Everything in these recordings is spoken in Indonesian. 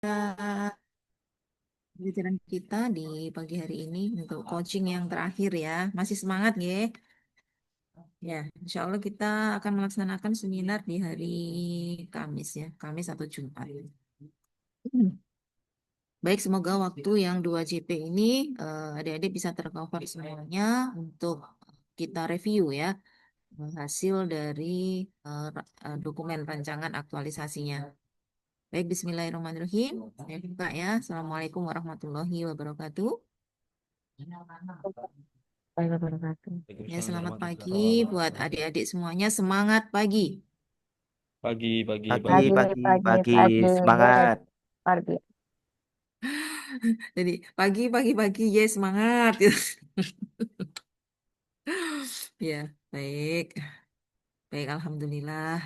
Pelajaran kita di pagi hari ini untuk coaching yang terakhir ya. Masih semangat ya? Ya, insya Allah kita akan melaksanakan seminar di hari Kamis ya, Kamis atau Jumat. Hmm. Baik, semoga waktu yang 2 JP ini adik-adik bisa tercover semuanya untuk kita review ya, hasil dari dokumen rancangan aktualisasinya. Baik, Bismillahirrahmanirrahim. Saya buka ya. Assalamualaikum warahmatullahi wabarakatuh. Warahmatullahi wabarakatuh. Ya, Waalaikumsalam selamat pagi warahmatullahi buat wabarakatuh. adik-adik semuanya. Semangat pagi. Pagi, pagi, Pagi, pagi. Pagi. pagi, Pagi, pagi, pagi, yes, semangat. pagi. Jadi pagi, yes semangat. Ya, baik. Baik, alhamdulillah.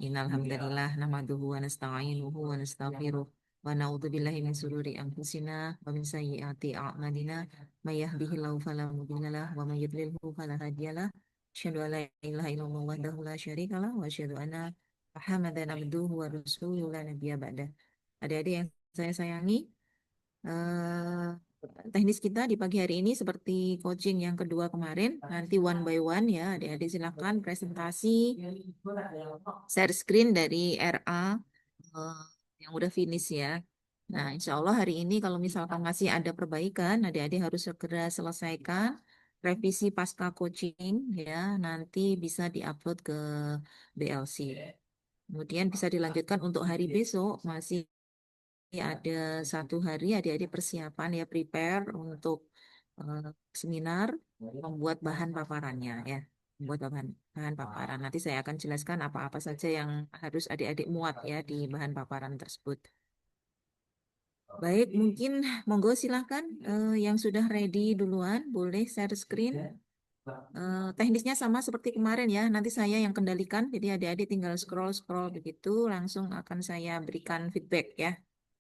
Innal hamdalillah nahmaduhu wa nasta'inuhu wa nastaghfiruh wa na'udzubillahi min sururi anfusina wa min sayyiati a'malina may yahdihillahu fala mudhillalah wa may yudlilhu fala hadiyalah. Asyhadu an la ilaha illallah wahdahu la syarikalah wa asyhadu anna Muhammadan abduhu wa rasuluhu la nabiyya ba'dah. Adik-adik yang saya sayangi, eh, teknis kita di pagi hari ini seperti coaching yang kedua kemarin, nanti one by one ya, adik-adik silakan presentasi, share screen dari RA eh, yang udah finish ya. Nah, insya Allah hari ini kalau misalkan masih ada perbaikan, adik-adik harus segera selesaikan revisi pasca coaching ya, nanti bisa diupload ke BLC. Kemudian bisa dilanjutkan untuk hari besok, masih ada 1 hari adik-adik persiapan ya, prepare untuk eh, seminar, membuat bahan paparannya ya, membuat bahan paparan. Nanti saya akan jelaskan apa-apa saja yang harus adik-adik muat ya di bahan paparan tersebut. Baik, mungkin monggo silahkan yang sudah ready duluan boleh share screen. Teknisnya sama seperti kemarin ya. Nanti saya yang kendalikan, jadi adik-adik tinggal scroll-scroll begitu, langsung akan saya berikan feedback ya.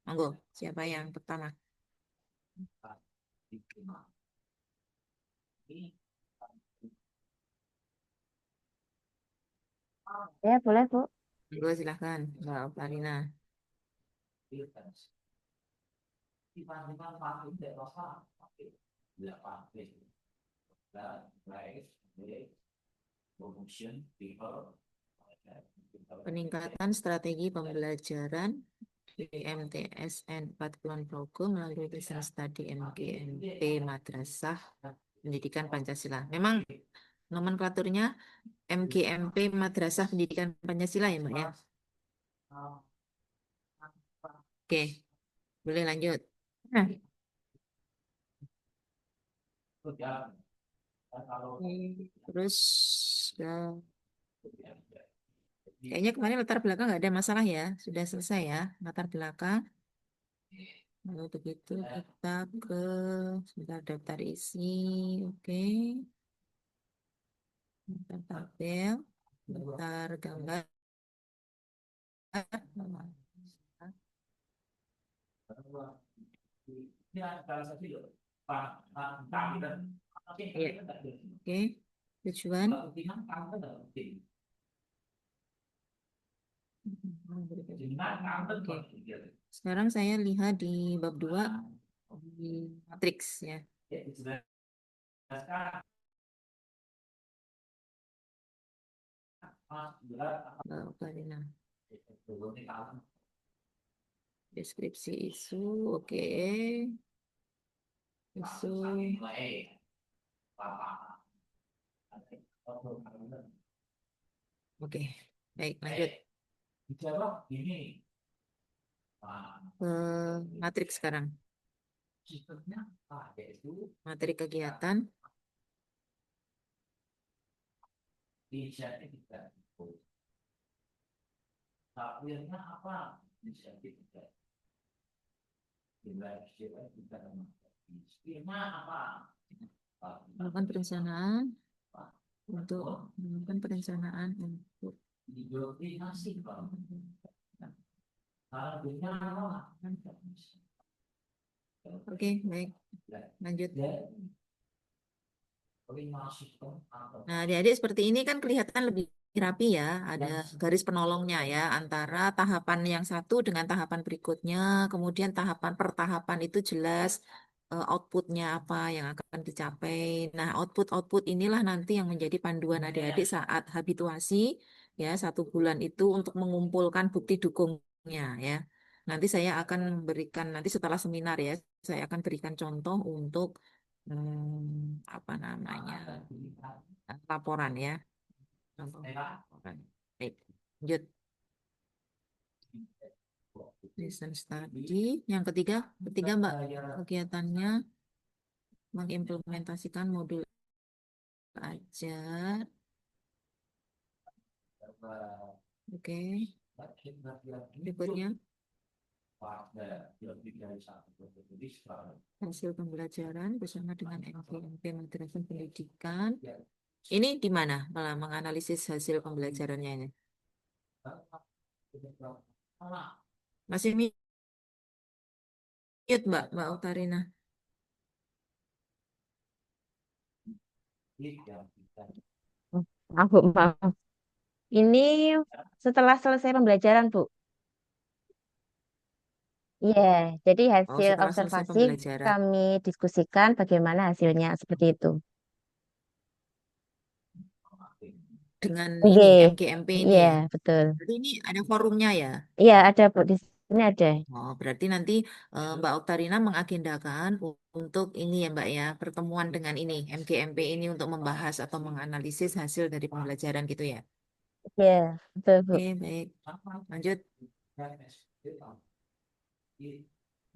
Monggo, siapa yang pertama? Ya, boleh, Bu. Monggo silahkan, Mbak Farina. Peningkatan strategi pembelajaran di MTSN 4 Kulon Progo melalui Business Study MGMP Madrasah Pendidikan Pancasila. Memang nomenklaturnya MGMP Madrasah Pendidikan Pancasila ya, Mbak ya? Oke, boleh lanjut. Nah, terus kayaknya kemarin latar belakang nggak ada masalah ya, sudah selesai ya latar belakang. Lalu begitu kita ke sebentar daftar isi, oke. Daftar tabel, daftar gambar. Iya. Oke, tujuan. Oke. Sekarang saya lihat di bab 2 di matriks ya. Karina. Deskripsi isu, oke. Isu. Oke, baik lanjut ke matriks sekarang. Materi kegiatan. Melakukan perencanaan untuk melakukan perencanaan untuk oke, baik. Lanjut. Nah, adik-adik seperti ini kan kelihatan lebih rapi ya, ada garis penolongnya ya antara tahapan yang satu dengan tahapan berikutnya. Kemudian tahapan per tahapan itu jelas outputnya apa yang akan dicapai. Nah, output-output inilah nanti yang menjadi panduan adik-adik saat habituasi ya 1 bulan itu untuk mengumpulkan bukti dukungnya ya. Nanti saya akan berikan nanti setelah seminar ya, saya akan berikan contoh untuk apa namanya laporan ya. Contoh laporan. Baik, lanjut. Listen study. Yang ketiga Mbak, kegiatannya mengimplementasikan modul ajar. Oke, berikutnya hasil pembelajaran bersama dengan MPMP Madrasah Pendidikan. Ini di mana malah menganalisis hasil pembelajarannya ini? Masih mute Mbak Utarina. Maaf, Bu, maaf. Ini setelah selesai pembelajaran, Bu. Iya, jadi Oh, hasil setelah selesai observasi pembelajaran kami diskusikan bagaimana hasilnya seperti itu. dengan Oke, ini MGMP ini iya, ya. betul. Berarti ini ada forumnya ya. Iya, ada, Bu, di sini ada. Oh, berarti nanti Mbak Oktarina mengagendakan untuk ini ya Mbak ya, pertemuan dengan ini, MGMP ini untuk membahas atau menganalisis hasil dari pembelajaran gitu ya. Iya, betul, Bu. Oke, baik. Lanjut.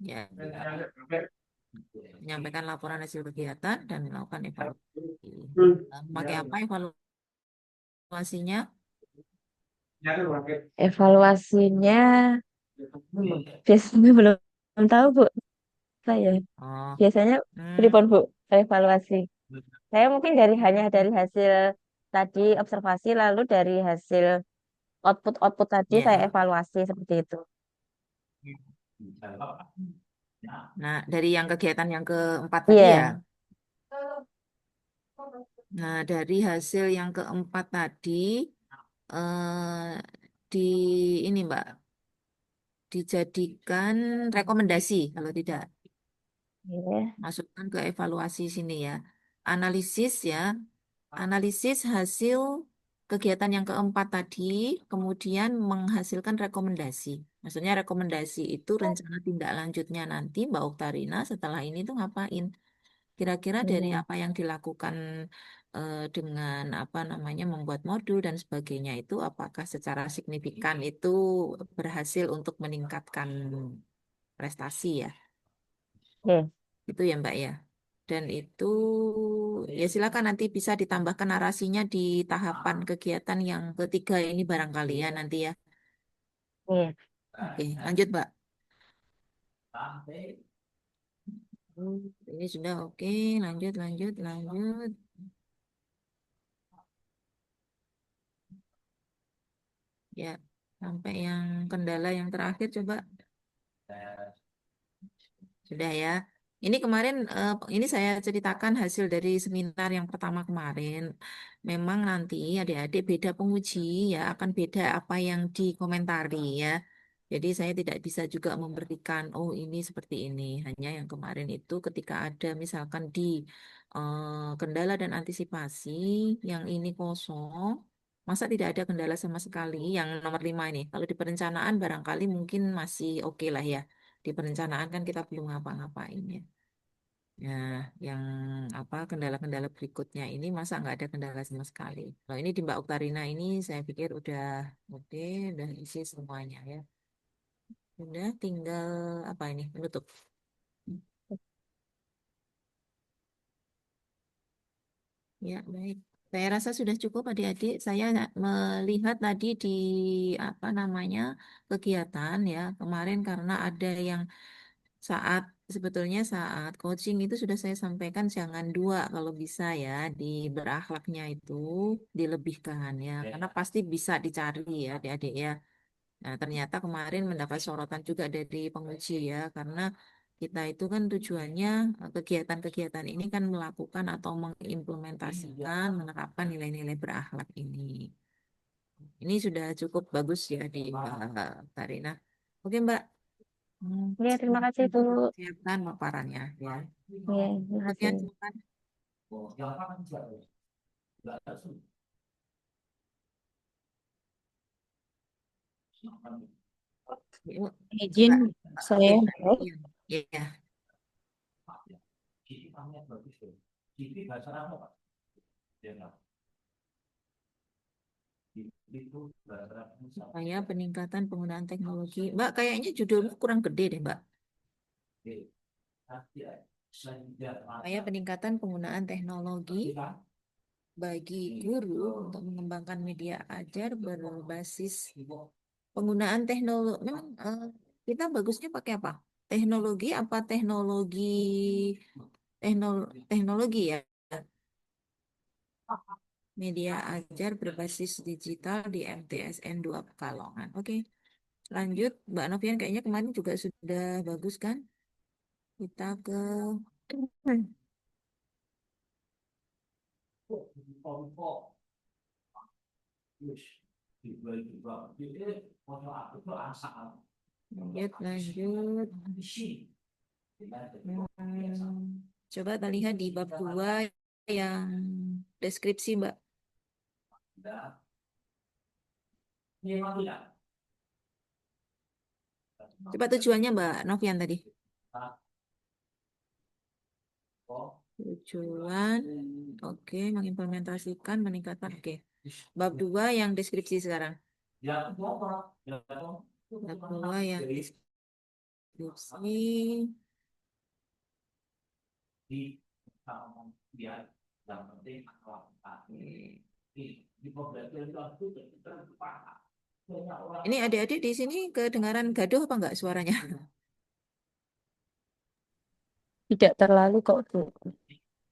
Ya, menyampaikan laporan hasil kegiatan dan melakukan evaluasi. Pakai apa evaluasinya? Evaluasinya biasanya belum tahu, Bu. Saya Oh, biasanya hmm, pripun, Bu, evaluasi. Saya mungkin hanya dari hasil tadi observasi lalu dari hasil output tadi saya ya. evaluasi seperti itu. Nah, dari yang kegiatan yang keempat tadi ya. Iya, Nah, dari hasil yang keempat tadi, eh, di ini Mbak, dijadikan rekomendasi kalau tidak iya, masukkan ke evaluasi sini ya. Analisis ya, analisis hasil kegiatan yang keempat tadi, kemudian menghasilkan rekomendasi. Maksudnya rekomendasi itu rencana tindak lanjutnya nanti Mbak Oktarina setelah ini tuh ngapain? Kira-kira dari iya. apa yang dilakukan dengan apa namanya membuat modul dan sebagainya itu apakah secara signifikan itu berhasil untuk meningkatkan prestasi ya? Oke, Itu ya Mbak ya. Dan itu ya silakan nanti bisa ditambahkan narasinya di tahapan kegiatan yang ketiga ini barangkali ya nanti ya. iya. Oke, lanjut Mbak. Ini sudah oke, lanjut lanjut lanjut. Ya, sampai yang kendala yang terakhir coba. Sudah ya. Ini kemarin, ini saya ceritakan hasil dari seminar yang pertama kemarin. Memang nanti adik-adik beda penguji ya, akan beda apa yang dikomentari ya. Jadi saya tidak bisa juga memberikan, oh ini seperti ini. Hanya yang kemarin itu ketika ada misalkan di kendala dan antisipasi, yang ini kosong, masa tidak ada kendala sama sekali. Yang nomor 5 ini, kalau di perencanaan barangkali mungkin masih oke lah ya. Di perencanaan kan kita belum ngapa-ngapain ya. Nah, yang apa kendala-kendala berikutnya ini masa nggak ada kendala sama sekali. Kalau ini di Mbak Uktarina ini saya pikir udah oke, udah isi semuanya ya. Udah tinggal apa ini menutup. Ya, baik. Saya rasa sudah cukup adik-adik. Saya melihat tadi di apa namanya kegiatan ya kemarin karena ada yang saat sebetulnya saat coaching itu sudah saya sampaikan jangan dua kalau bisa ya di berakhlaknya itu dilebihkan ya karena pasti bisa dicari ya adik-adik ya. Nah, ternyata kemarin mendapat sorotan juga dari penguji ya karena kita itu kan tujuannya kegiatan-kegiatan ini kan melakukan atau mengimplementasikan menerapkan nilai-nilai berakhlak ini. Ini sudah cukup bagus ya di Mbak Karina. Oke Mbak, Ya, terima kasih Bu. siapkan paparannya ya. Ya, terima kasih. Kemudian silakan. Yuk, Izin Mbak. saya. Oke. Baik. Iya, iya. Supaya peningkatan penggunaan teknologi. Mbak, kayaknya judulnya kurang gede deh, Mbak. Supaya peningkatan penggunaan teknologi bagi guru untuk mengembangkan media ajar berbasis penggunaan teknologi. Memang kita bagusnya pakai apa? Teknologi apa teknologi ya? Media ajar berbasis digital di MTSN 2 Pekalongan. Oke, lanjut. Mbak Novian kayaknya kemarin juga sudah bagus kan? Kita ke lanjut. Coba kita lihat di bab 2 yang deskripsi, Mbak. Coba tujuannya Mbak Novian tadi. Tujuan, oke, mengimplementasikan, meningkatkan, oke. Bab 2 yang deskripsi sekarang. Bab 2 yang deskripsi. Ini adik-adik di sini kedengaran gaduh apa enggak suaranya? Tidak terlalu kok Bu.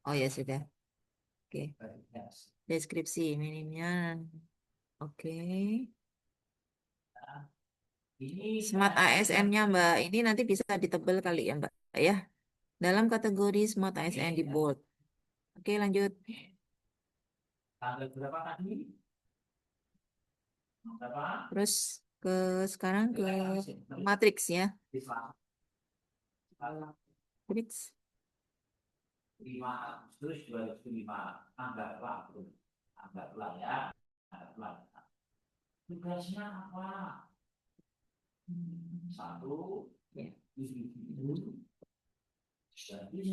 Oh ya sudah. Oke. Deskripsi minimnya. Oke. Smart ASN-nya Mbak, ini nanti bisa ditebel kali ya Mbak ya. Dalam kategori Smart ASN di bold. Oke, lanjut. Terus sekarang ke matriks ya. Matriks. Ya.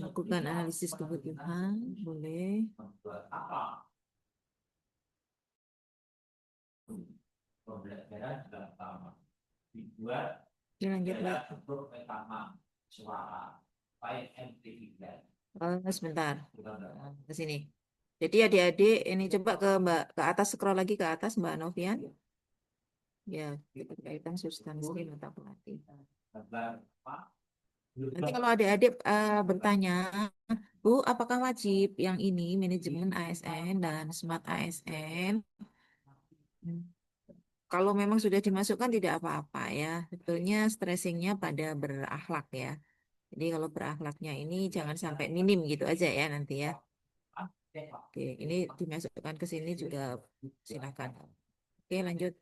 Lakukan analisis kebutuhan, boleh. Oke, lanjut, Mbak. Sebentar. Ke sini. Jadi adik-adik ini coba ke Mbak ke atas, scroll lagi ke atas Mbak Novian. Ya, berkaitan substansi mata pelatih. Nanti kalau adik-adik bertanya, Bu, apakah wajib yang ini manajemen ASN dan smart ASN? Kalau memang sudah dimasukkan tidak apa-apa ya. Sebetulnya stressingnya pada berakhlak ya. Jadi kalau berakhlaknya ini jangan sampai minim gitu aja ya nanti ya. Oke, ini dimasukkan ke sini juga silakan. Oke, lanjut.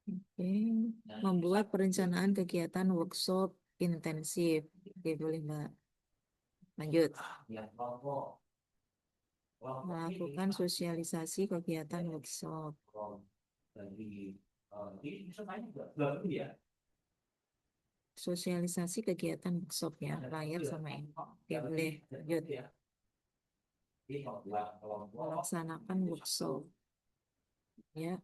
Oke, membuat perencanaan kegiatan workshop intensif. Oke, boleh Mbak. Lanjut. Melakukan sosialisasi kegiatan workshop. Sosialisasi kegiatan workshop ya, layar sama ini. Oke, boleh. Lanjut. Melaksanakan workshop. Ya.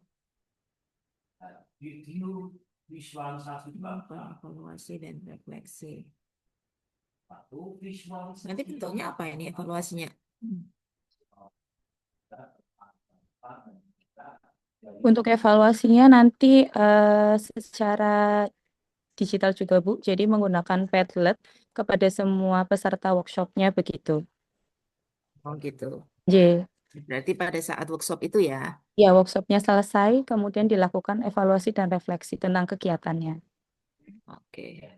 Evaluasi dan refleksi. Nanti bentuknya apa ini evaluasinya? Untuk evaluasinya nanti secara digital juga Bu, jadi menggunakan Padlet kepada semua peserta workshopnya begitu. Oh gitu. J. Berarti pada saat workshop itu ya. Ya, workshopnya selesai, kemudian dilakukan evaluasi dan refleksi tentang kegiatannya. Oke.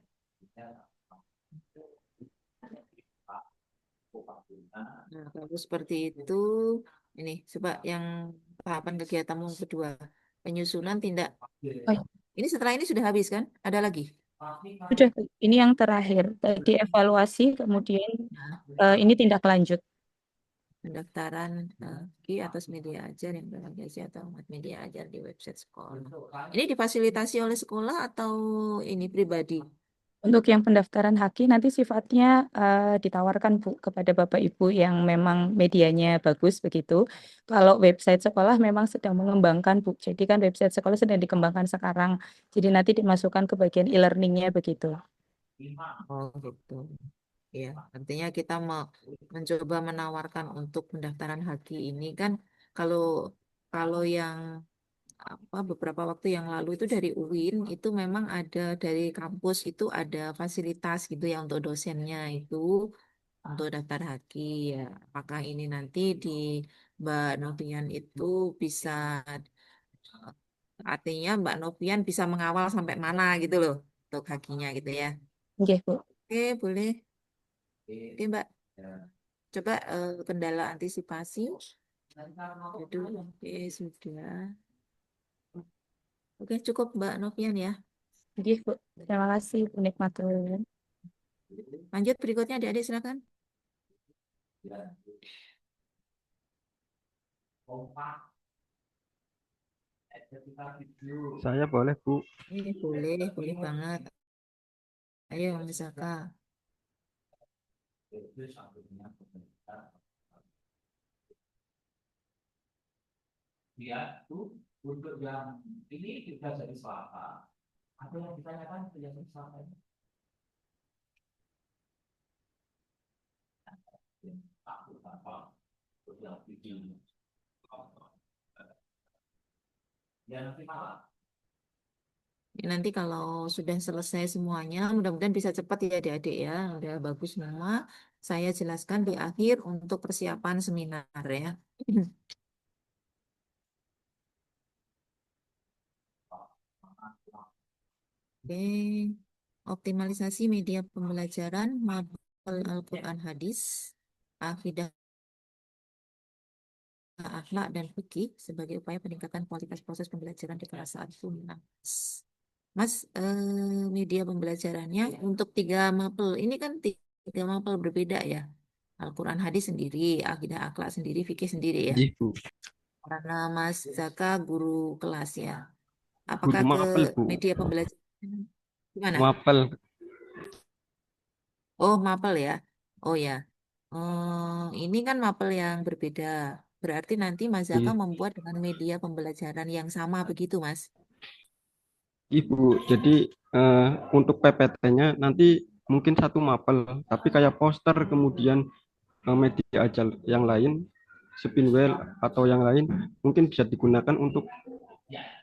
Nah, kalau seperti itu, ini coba yang tahapan kegiatanmu yang kedua, penyusunan tindak. Oh, ya, Ini setelah ini sudah habis kan? Ada lagi? sudah, ini yang terakhir. Tadi evaluasi, kemudian Nah, ini tindak lanjut. pendaftaran Ki atas media ajar yang berafiliasi atau amat media ajar di website sekolah. Ini difasilitasi oleh sekolah atau ini pribadi? Untuk yang pendaftaran Haki nanti sifatnya ditawarkan Bu kepada Bapak Ibu yang memang medianya bagus begitu. Kalau website sekolah memang sedang mengembangkan Bu. Jadi kan website sekolah sedang dikembangkan sekarang. Jadi nanti dimasukkan ke bagian e-learningnya begitu. Oh gitu. Ya, artinya kita mau mencoba menawarkan untuk pendaftaran Haki ini kan kalau kalau yang beberapa waktu yang lalu itu dari UIN itu memang ada dari kampus itu ada fasilitas gitu ya untuk dosennya itu untuk daftar Haki ya. Apakah ini nanti di Mbak Novian itu bisa artinya Mbak Novian bisa mengawal sampai mana gitu loh untuk Hakinya gitu ya. Oke, Bu. Oke, boleh. Oke, Mbak. Coba kendala antisipasi. Aduh, oke, sudah. Oke, cukup Mbak Novian ya. Oke, Bu. Terima kasih, Bu Nikmatul. Lanjut berikutnya adik-adik silakan. Saya boleh, Bu. Boleh, boleh banget. Ayo, Mas Zaka. Ya, nanti kalau sudah selesai semuanya, mudah-mudahan bisa cepat ya adik-adik ya. Udah bagus semua. Saya jelaskan di akhir untuk persiapan seminar ya. Oke, optimalisasi media pembelajaran, mapel Al-Quran Hadis, akidah akhlak dan fikih sebagai upaya peningkatan kualitas proses pembelajaran di kelas 1 Mas. Mas, media pembelajarannya untuk tiga mapel ini kan tiga mapel berbeda ya. Al-Quran hadis sendiri, akidah akhlak sendiri, fikih sendiri ya. Iya, Bu. Karena Mas Zaka guru kelas ya. Apakah Guru ke mapel, Bu. media pembelajaran gimana? Mapel. Oh, mapel ya. Oh ya. Ini kan mapel yang berbeda. Berarti nanti Mas Zaka Iya. membuat dengan media pembelajaran yang sama begitu, Mas? Ibu, jadi untuk PPT-nya nanti mungkin satu mapel, tapi kayak poster kemudian media aja yang lain, spinwheel atau yang lain mungkin bisa digunakan untuk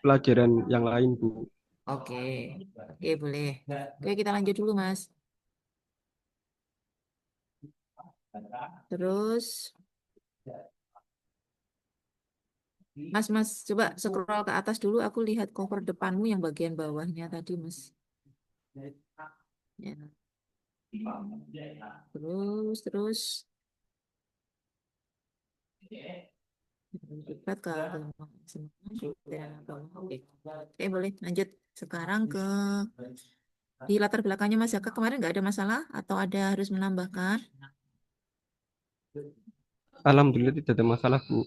pelajaran yang lain, Bu. Oke, oke boleh. Oke, kita lanjut dulu, Mas. Terus, Mas, coba scroll ke atas dulu. Aku lihat cover depanmu yang bagian bawahnya tadi, Mas. Ya. Terus. Debat ke agama. Oke. Oke, boleh lanjut. Sekarang ke di latar belakangnya Mas Jaka kemarin nggak ada masalah atau ada harus menambahkan? Alhamdulillah tidak ada masalah, Bu.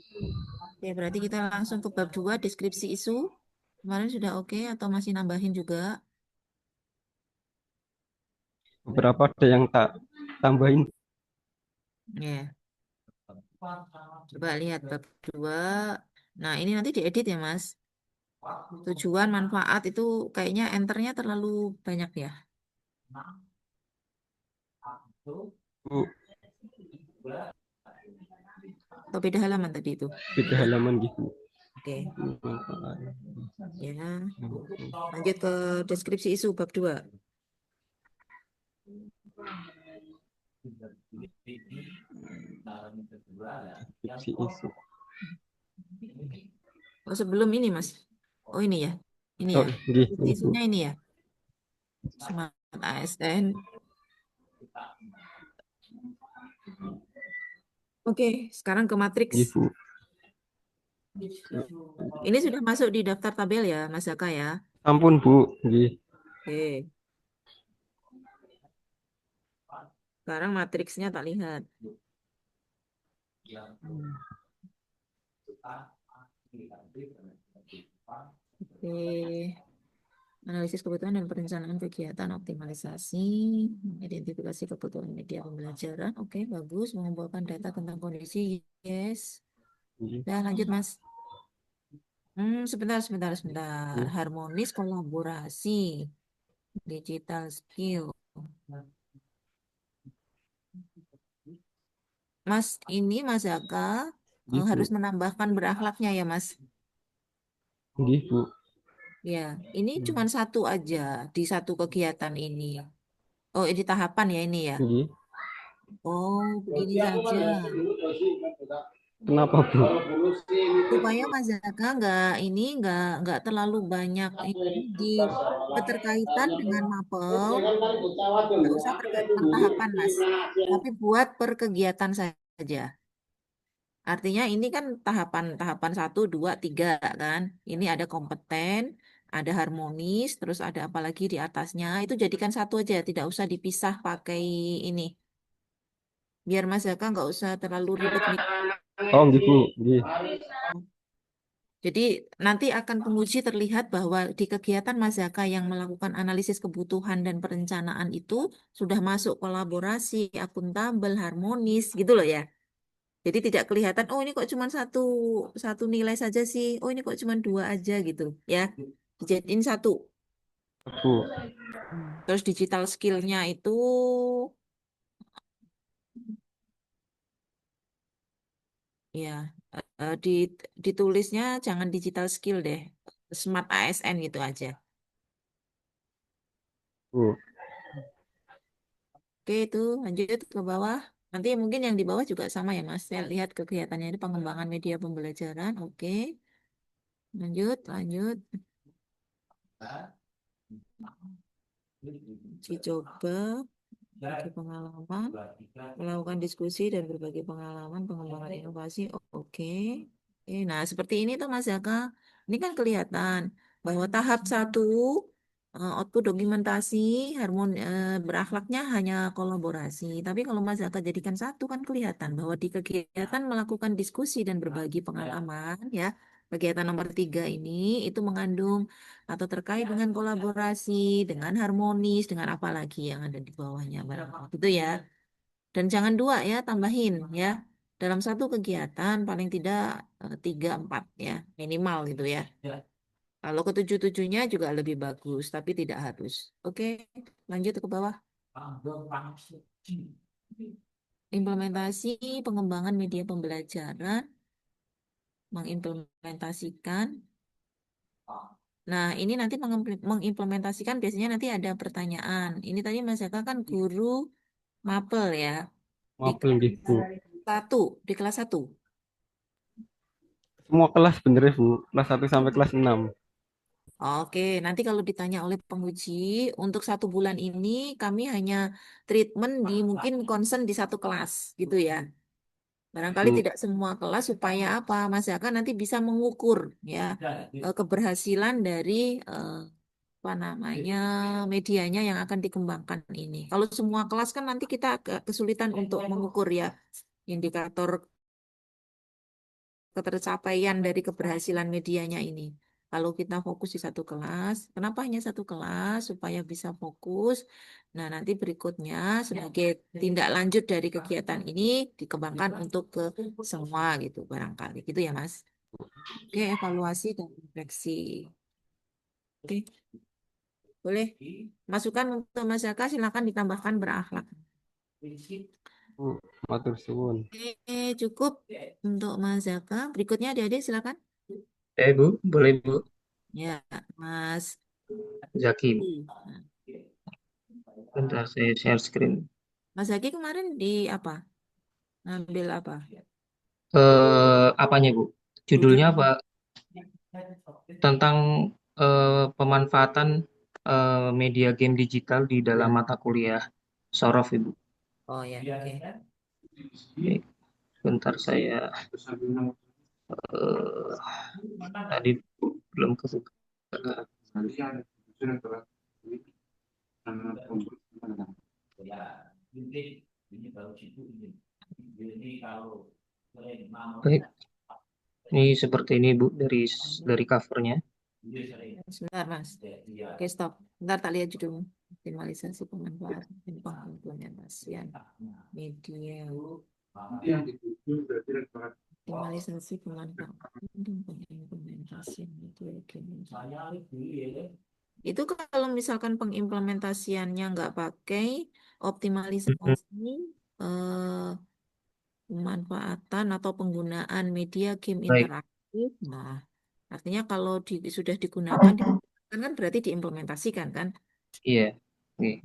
Oke, berarti kita langsung ke bab 2 deskripsi isu. Kemarin sudah oke atau masih nambahin juga? Beberapa ada yang tak tambahin. Ya, coba lihat bab 2. Nah, ini nanti diedit ya, Mas. Tujuan, manfaat itu kayaknya enternya terlalu banyak ya. Bu, Atau beda halaman tadi itu. beda halaman gitu. Oke, ya. Lanjut ke deskripsi isu bab 2. Fiksi isu. Oh, sebelum ini, Mas. Oh, ini ya. Ini Oh, ya. nggih, Deskripsi Bu. isunya ini ya. Smart ASN. Oke, sekarang ke matriks. Ibu. Ini sudah masuk di daftar tabel ya, Mas Zaka ya. Ampun Bu, nggih. Oke, sekarang matriksnya tak lihat. Hmm. Oke, analisis kebutuhan dan perencanaan kegiatan optimalisasi, identifikasi kebutuhan media pembelajaran. Oke, bagus. Mengumpulkan data tentang kondisi. Yes. Nggih, Udah lanjut, Mas. Sebentar. nggih. Harmonis kolaborasi, digital skill. Mas, ini Mas Zaka Nggih, harus Bu. menambahkan berakhlaknya ya, Mas. Nggih, Bu. Ya, ini cuma satu aja di satu kegiatan ini. Oh, ini tahapan ya ini ya. Nggih. Oh, begini saja. Kenapa, Bu? Supaya Mas Zaka nggak terlalu banyak ini di keterkaitan dengan mapel, nggak usah terkait per tahapan, Mas. Tapi buat per kegiatan saja. Artinya ini kan tahapan satu, dua, tiga kan. Ini ada kompeten, ada harmonis, terus ada apa lagi di atasnya. Itu jadikan satu aja, tidak usah dipisah pakai ini. Biar Mas Zaka nggak usah terlalu ribet. Oh, nggih, Bu. Nggih. Jadi nanti akan penguji terlihat bahwa di kegiatan Mas Zaka yang melakukan analisis kebutuhan dan perencanaan itu sudah masuk kolaborasi, akuntabel, harmonis gitu loh ya. Jadi tidak kelihatan, oh ini kok cuma satu satu nilai saja sih, oh ini kok cuma dua aja gitu ya. Dijadiin satu. Bu. Terus digital skill-nya itu ya ditulisnya jangan digital skill deh, Smart ASN gitu aja. Bu. Oke, itu lanjut ke bawah. Nanti mungkin yang di bawah juga sama ya, Mas. Saya lihat kegiatannya ini pengembangan media pembelajaran. Oke, lanjut. Uji coba, bagi pengalaman, melakukan diskusi dan berbagi pengalaman, pengembangan inovasi. Oke. Nah, seperti ini tuh Mas Jaka. Ini kan kelihatan bahwa tahap satu output dokumentasi berakhlaknya hanya kolaborasi. Tapi kalau Mas Zaka jadikan satu kan kelihatan bahwa di kegiatan melakukan diskusi dan berbagi pengalaman ya. Kegiatan nomor tiga ini itu mengandung atau terkait dengan kolaborasi, dengan harmonis, dengan apa lagi yang ada di bawahnya barangkali gitu ya. Dan jangan dua ya, tambahin ya. Dalam satu kegiatan paling tidak tiga empat ya minimal gitu ya. Kalau ketujuh-tujuhnya juga lebih bagus, tapi tidak harus. Oke, lanjut ke bawah. Implementasi pengembangan media pembelajaran, mengimplementasikan. Nah, ini nanti mengimplementasikan biasanya nanti ada pertanyaan. Ini tadi Mas Jaka kan guru mapel ya, di Maaf, kelas nggih, Bu. satu, di kelas satu. Semua kelas bener ya, Bu. Kelas 1 sampai kelas 6. Oke, nanti kalau ditanya oleh penguji, untuk satu bulan ini kami hanya treatment di mungkin concern di satu kelas, gitu ya. Barangkali Bu. tidak semua kelas supaya apa, Mas Jaka nanti bisa mengukur ya keberhasilan dari eh, apa namanya medianya yang akan dikembangkan ini. Kalau semua kelas kan nanti kita agak kesulitan untuk mengukur ya indikator ketercapaian dari keberhasilan medianya ini. Kalau kita fokus di satu kelas, kenapa hanya satu kelas? Supaya bisa fokus. Nah, nanti berikutnya sebagai tindak lanjut dari kegiatan ini dikembangkan untuk ke semua gitu barangkali. Gitu ya, Mas. Oke, evaluasi dan refleksi. Oke, boleh. Masukan untuk Mas Jaka silakan ditambahkan berakhlak. Bu. Matur suwun. Oke, cukup untuk Mas Jaka. Berikutnya adik-adik silakan. Bu, boleh Bu. Ya, Mas. Zaki, Bu. Nah, Bentar saya share screen. Mas Zaki kemarin di apa? Ngambil apa? Apanya Bu? Judul. Judulnya apa? Tentang pemanfaatan media game digital di dalam mata kuliah Sorof Ibu. Oh ya, oke. Oke, Bentar saya tadi belum kebuka. Baik, ini seperti ini Bu dari covernya. Sebentar, Mas. Oke, stop. Bentar, tak lihat judulnya. Optimalisasi pemanfaatan dan pengimplementasian media. Optimalisasi pemanfaatan dan pengimplementasian media game. Itu kalau misalkan pengimplementasiannya nggak pakai optimalisasi eh, pemanfaatan atau penggunaan media game Baik, interaktif. Nah, artinya kalau sudah digunakan kan berarti diimplementasikan kan? iya. Oke,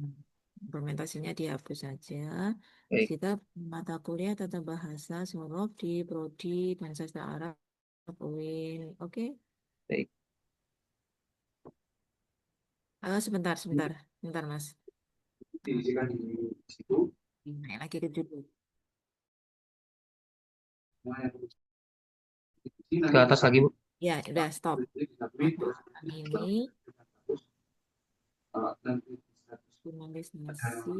Implementasinya dihapus saja. baik, Kita mata kuliah tata bahasa Sorof di Prodi dan Sastra Arab UIN. Oke. baik. Sebentar, sebentar, Mas. Naik lagi ke judul. Ke atas lagi Bu. Ya, udah stop. Ini optimalisasi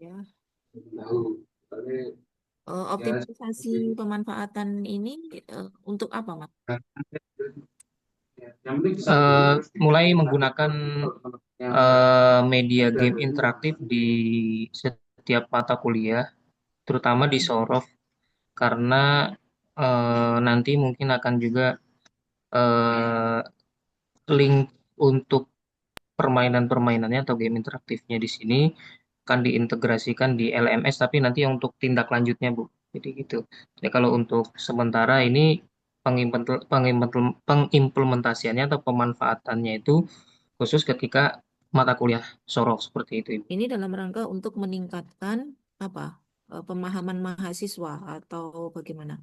ya. Optimalisasi pemanfaatan ini untuk apa, Mas? Mulai menggunakan media game interaktif di setiap mata kuliah, terutama di Sorof, karena nanti mungkin akan juga eh, link untuk permainan-permainannya atau game interaktifnya di sini akan diintegrasikan di LMS, tapi nanti untuk tindak lanjutnya, Bu. Jadi gitu. Jadi kalau untuk sementara ini pengimplementasiannya atau pemanfaatannya itu khusus ketika mata kuliah Sorof seperti itu, Ibu. Ini dalam rangka untuk meningkatkan apa? Pemahaman mahasiswa atau bagaimana?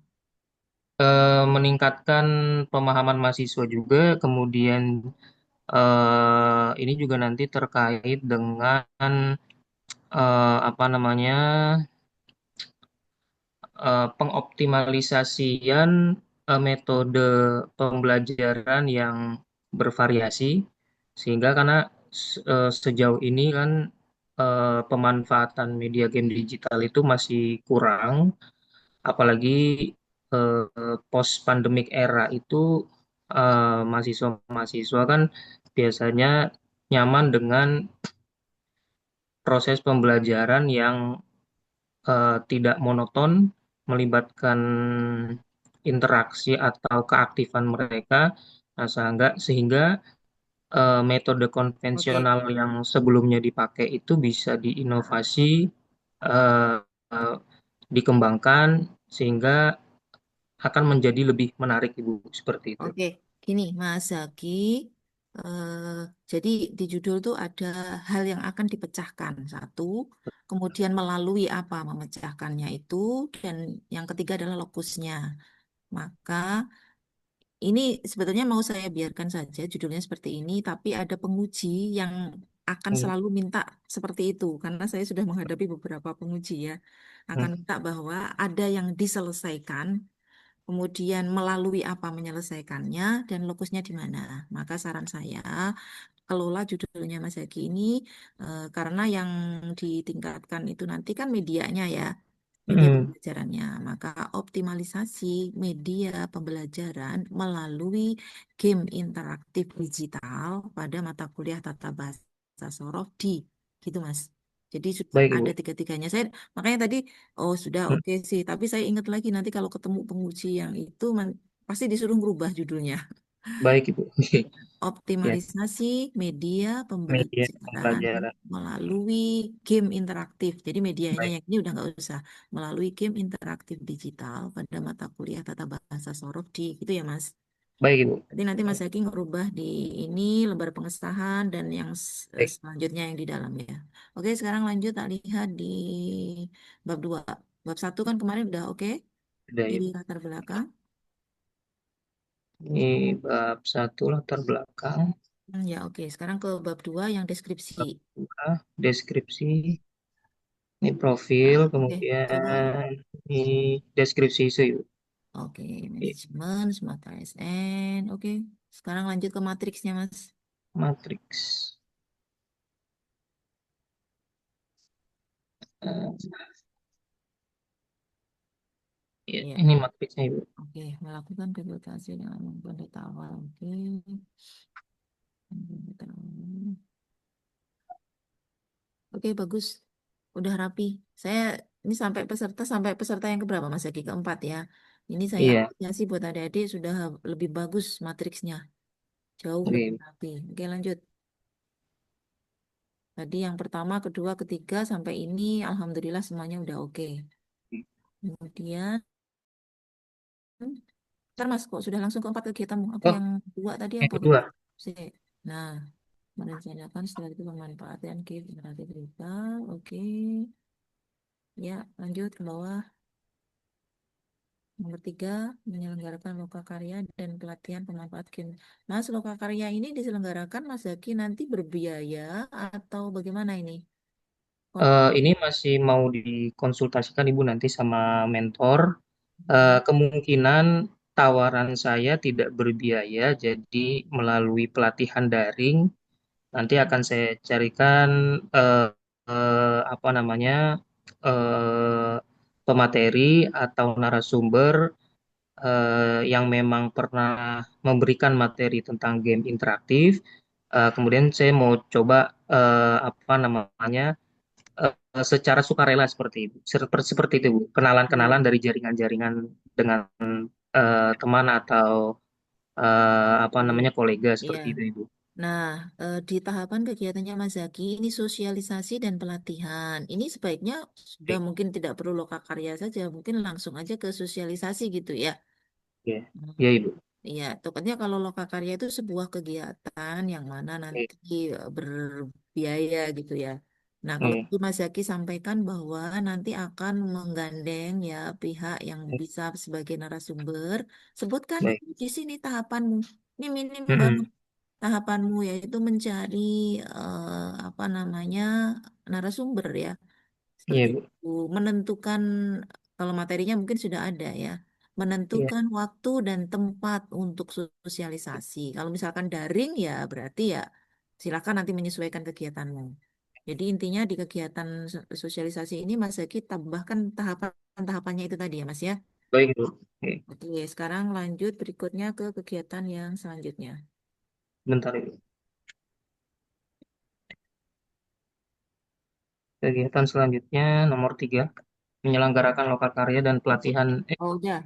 Meningkatkan pemahaman mahasiswa juga, kemudian ini juga nanti terkait dengan apa namanya pengoptimalisasian metode pembelajaran yang bervariasi, sehingga karena sejauh ini kan pemanfaatan media game digital itu masih kurang, apalagi post pandemic era itu mahasiswa-mahasiswa kan biasanya nyaman dengan proses pembelajaran yang tidak monoton, melibatkan interaksi atau keaktifan mereka, nah, sehingga metode Oke, konvensional yang sebelumnya dipakai itu bisa diinovasi, eh, eh, dikembangkan sehingga akan menjadi lebih menarik, Ibu, seperti itu. oke. Gini, Mas Zaki. eh, jadi di judul tuh ada hal yang akan dipecahkan. Satu, kemudian melalui apa memecahkannya itu, dan yang ketiga adalah lokusnya. Maka ini sebetulnya mau saya biarkan saja judulnya seperti ini, tapi ada penguji yang akan Hmm. selalu minta seperti itu, karena saya sudah menghadapi beberapa penguji ya, akan Hmm. minta bahwa ada yang diselesaikan, kemudian melalui apa menyelesaikannya, dan lokusnya di mana. Maka saran saya, kelola judulnya Mas Yaki ini, karena yang ditingkatkan itu nanti kan medianya ya, media Hmm. pembelajarannya. Maka optimalisasi media pembelajaran melalui game interaktif digital pada mata kuliah tata bahasa Sorof di gitu Mas. Jadi sudah Baik, ada Ibu. tiga-tiganya. Saya makanya tadi oh sudah Hmm. oke sih. Tapi saya ingat lagi nanti kalau ketemu penguji yang itu pasti disuruh merubah judulnya. Baik, Ibu. Oke. Ya, Optimalisasi media media pembelajaran pembelajaran. melalui game interaktif. Jadi medianya Baik, yang ini udah nggak usah melalui game interaktif digital pada mata kuliah tata bahasa Sorof di gitu ya Mas. baik, Ibu. Jadi nanti Mas Zaki ngerubah di ini lembar pengesahan dan yang Baik, selanjutnya yang di dalam ya. Oke, sekarang lanjut tak lihat di bab 2. Bab 1 kan kemarin udah oke sudah, di Ibu. latar belakang. Ini bab 1 latar belakang. Ya, oke. Sekarang ke bab 2 yang deskripsi. Buka deskripsi, ini Nah, profil, oke. Coba. kemudian ini deskripsi isu, Ibu. Oke, Oke, manajemen, smart ASN. Oke. Sekarang lanjut ke matriksnya, Mas. matriks. Eh, ya, Ya. ini matriksnya, Ibu. Oke, melakukan konsultasi dengan membuat data awal. Oke. Data awal. Oke, bagus. Udah rapi. Saya ini sampai peserta yang keberapa, Mas Zaki? Keempat ya. Ini saya Iya, apresiasi buat adik-adik sudah lebih bagus matriksnya. Jauh lebih oke. rapi. Oke, lanjut. Tadi yang pertama, kedua, ketiga sampai ini alhamdulillah semuanya udah oke. Kemudian ntar Mas kok sudah langsung ke empat kegiatanmu. Apa Oh, yang dua tadi yang apa? kedua. Sih. Nah, merencanakan setelah itu pemanfaatan game generasi berita. Oke. Ya, lanjut ke bawah. Nomor tiga, menyelenggarakan lokakarya dan pelatihan pemanfaat game. Mas, lokakarya ini diselenggarakan Mas Zaki nanti berbiaya atau bagaimana ini? Ini masih mau dikonsultasikan Ibu nanti sama mentor. Hmm. Kemungkinan tawaran saya tidak berbiaya, jadi melalui pelatihan daring nanti akan saya carikan eh, apa namanya eh, pemateri atau narasumber yang memang pernah memberikan materi tentang game interaktif. Kemudian saya mau coba apa namanya secara sukarela seperti itu, seperti itu Bu. Kenalan-kenalan Iya. dari jaringan-jaringan dengan teman atau apa namanya kolega Iya. seperti itu Ibu. Nah, di tahapan kegiatannya Mas Zaki, ini sosialisasi dan pelatihan. Ini sebaiknya sudah Oke, mungkin tidak perlu lokakarya saja, mungkin langsung aja ke sosialisasi gitu ya. ya, Hmm. ya Ibu. Iya, tepatnya kalau lokakarya itu sebuah kegiatan yang mana Oke, nanti berbiaya gitu ya. Nah, kalau oke, tadi Mas Zaki sampaikan bahwa nanti akan menggandeng ya pihak yang oke. bisa sebagai narasumber, sebutkan Baik. di sini tahapanmu. Ini minim banget Mm-mm. tahapanmu yaitu mencari apa namanya narasumber ya seperti Iya Bu. itu menentukan kalau materinya mungkin sudah ada ya Iya, menentukan waktu dan tempat untuk sosialisasi kalau misalkan daring ya berarti ya silakan nanti menyesuaikan kegiatanmu jadi intinya di kegiatan sosialisasi ini Mas Zaki tambahkan tahapan-tahapannya itu tadi ya Mas ya. baik Bu. Oke, Oke sekarang lanjut berikutnya ke kegiatan yang selanjutnya. bentar Ibu. Kegiatan selanjutnya nomor 3, menyelenggarakan lokakarya dan pelatihan. Oh, udah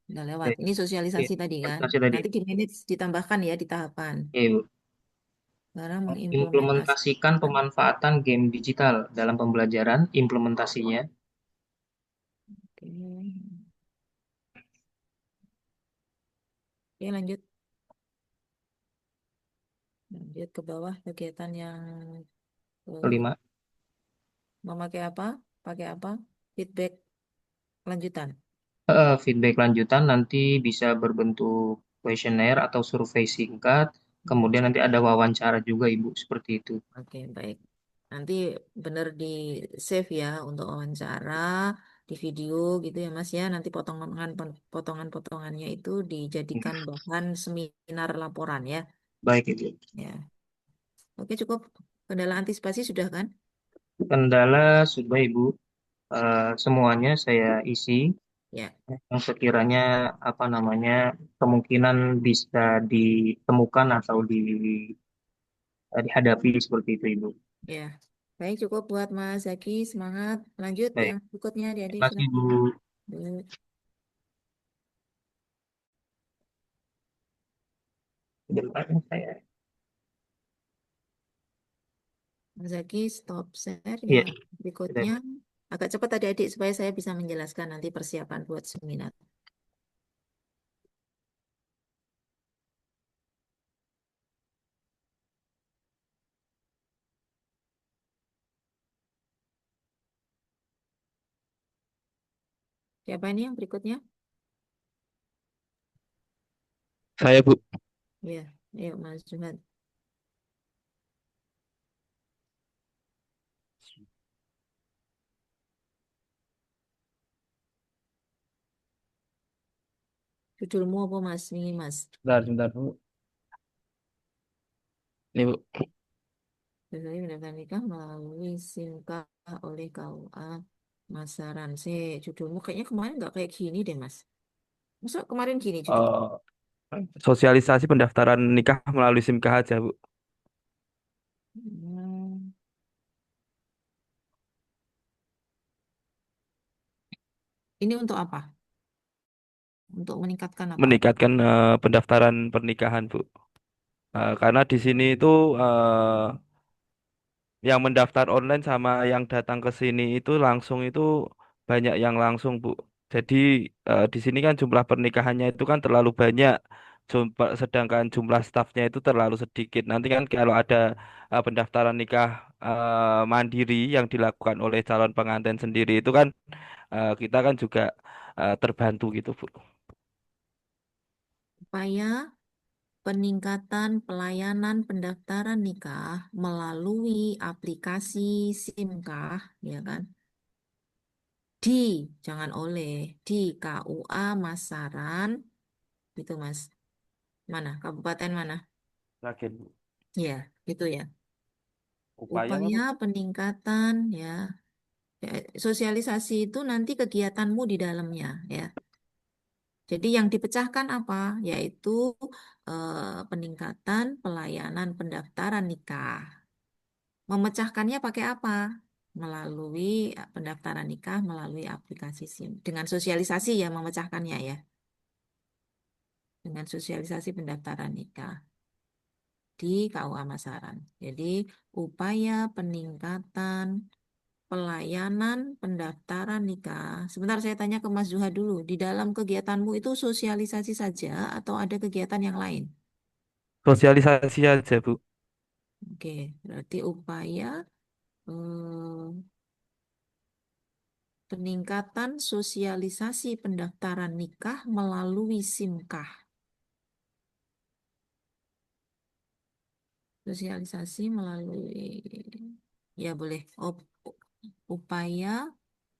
lewat. Oke, Ini oke. sosialisasi tadi kan. Investasi tadi. Nanti di manage ditambahkan ya di tahapan. Oke, Ibu. Sekarang Implementasikan mengimplementasikan. pemanfaatan game digital dalam pembelajaran, implementasinya. Oke. Oke, lanjut. Lanjut ke bawah kegiatan yang Kelima, memakai apa? Pakai apa? Feedback lanjutan. feedback lanjutan nanti bisa berbentuk kuesioner atau survei singkat. Hmm. Kemudian nanti ada wawancara juga, Ibu, seperti itu. Oke, baik. Nanti benar di save ya untuk wawancara di video gitu ya Mas ya. Nanti potongan-potongannya itu dijadikan bahan seminar laporan ya. Baik, Ibu. Ya. Oke, cukup. Kendala antisipasi sudah kan? Kendala sudah, Ibu. Semuanya saya isi. Ya, Yang sekiranya apa namanya kemungkinan bisa ditemukan atau dihadapi seperti itu, Ibu. ya. Baik, cukup buat Mas Zaki. Semangat. Lanjut Baik, yang berikutnya, adik-adik. terima kasih, Bu. Silakan. Yuk, Sebentar, saya. Mas Zaki, stop share. Iya, Yang sudah. berikutnya, agak cepat adik-adik supaya saya bisa menjelaskan nanti persiapan buat seminar. Siapa ini yang berikutnya? Saya Bu, Ya, ayo Mas Jumat. Judulmu apa Mas? Ini Mas. Sebentar, Bu. Ini, Bu. Biasanya pendaftaran nikah melalui SIMKah oleh KUA Masaran. Judulmu kayaknya kemarin nggak kayak gini deh Mas. Masa kemarin gini judul? Eh, Sosialisasi pendaftaran nikah melalui SIMKah aja, Bu. Hmm. Ini untuk apa? Untuk meningkatkan apa? Meningkatkan pendaftaran pernikahan, Bu. Karena di sini itu yang mendaftar online sama yang datang ke sini itu langsung itu banyak yang langsung, Bu. Jadi di sini kan jumlah pernikahannya itu kan terlalu banyak, sedangkan jumlah stafnya itu terlalu sedikit. Nanti kan kalau ada pendaftaran nikah mandiri yang dilakukan oleh calon pengantin sendiri itu kan kita kan juga terbantu gitu, Bu. Upaya peningkatan pelayanan pendaftaran nikah melalui aplikasi SIMKah, ya kan? Di, jangan oleh, di KUA Masaran, itu Mas. Mana? Kabupaten mana? Yakin, Bu. Ya, itu ya. Upaya apa, Upaya Bu? peningkatan ya. Ya, sosialisasi itu nanti kegiatanmu di dalamnya ya. Jadi yang dipecahkan apa? Yaitu peningkatan pelayanan pendaftaran nikah. Memecahkannya pakai apa? Melalui pendaftaran nikah melalui aplikasi SIM. Dengan sosialisasi ya memecahkannya ya. Dengan sosialisasi pendaftaran nikah di KUA Masaran. Jadi upaya peningkatan pelayanan pendaftaran nikah. Sebentar saya tanya ke Mas Zuhad dulu. Di dalam kegiatanmu itu sosialisasi saja atau ada kegiatan yang lain? Sosialisasi aja, Bu. Oke, berarti upaya eh, peningkatan sosialisasi pendaftaran nikah melalui SIMKah. Sosialisasi melalui, ya boleh. Upaya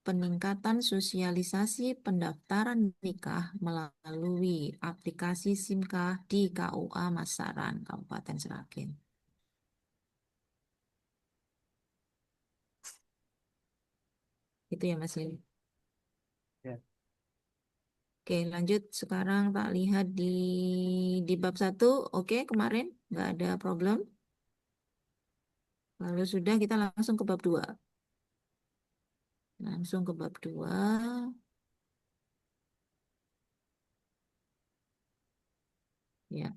peningkatan sosialisasi pendaftaran nikah melalui aplikasi SIMKah di KUA Masaran, Kabupaten Seragen. Itu ya Mas Lili. Ya. Oke, lanjut. Sekarang tak lihat di bab 1. Oke, kemarin nggak ada problem. Lalu sudah kita langsung ke bab 2. Langsung ke bab 2. Ya.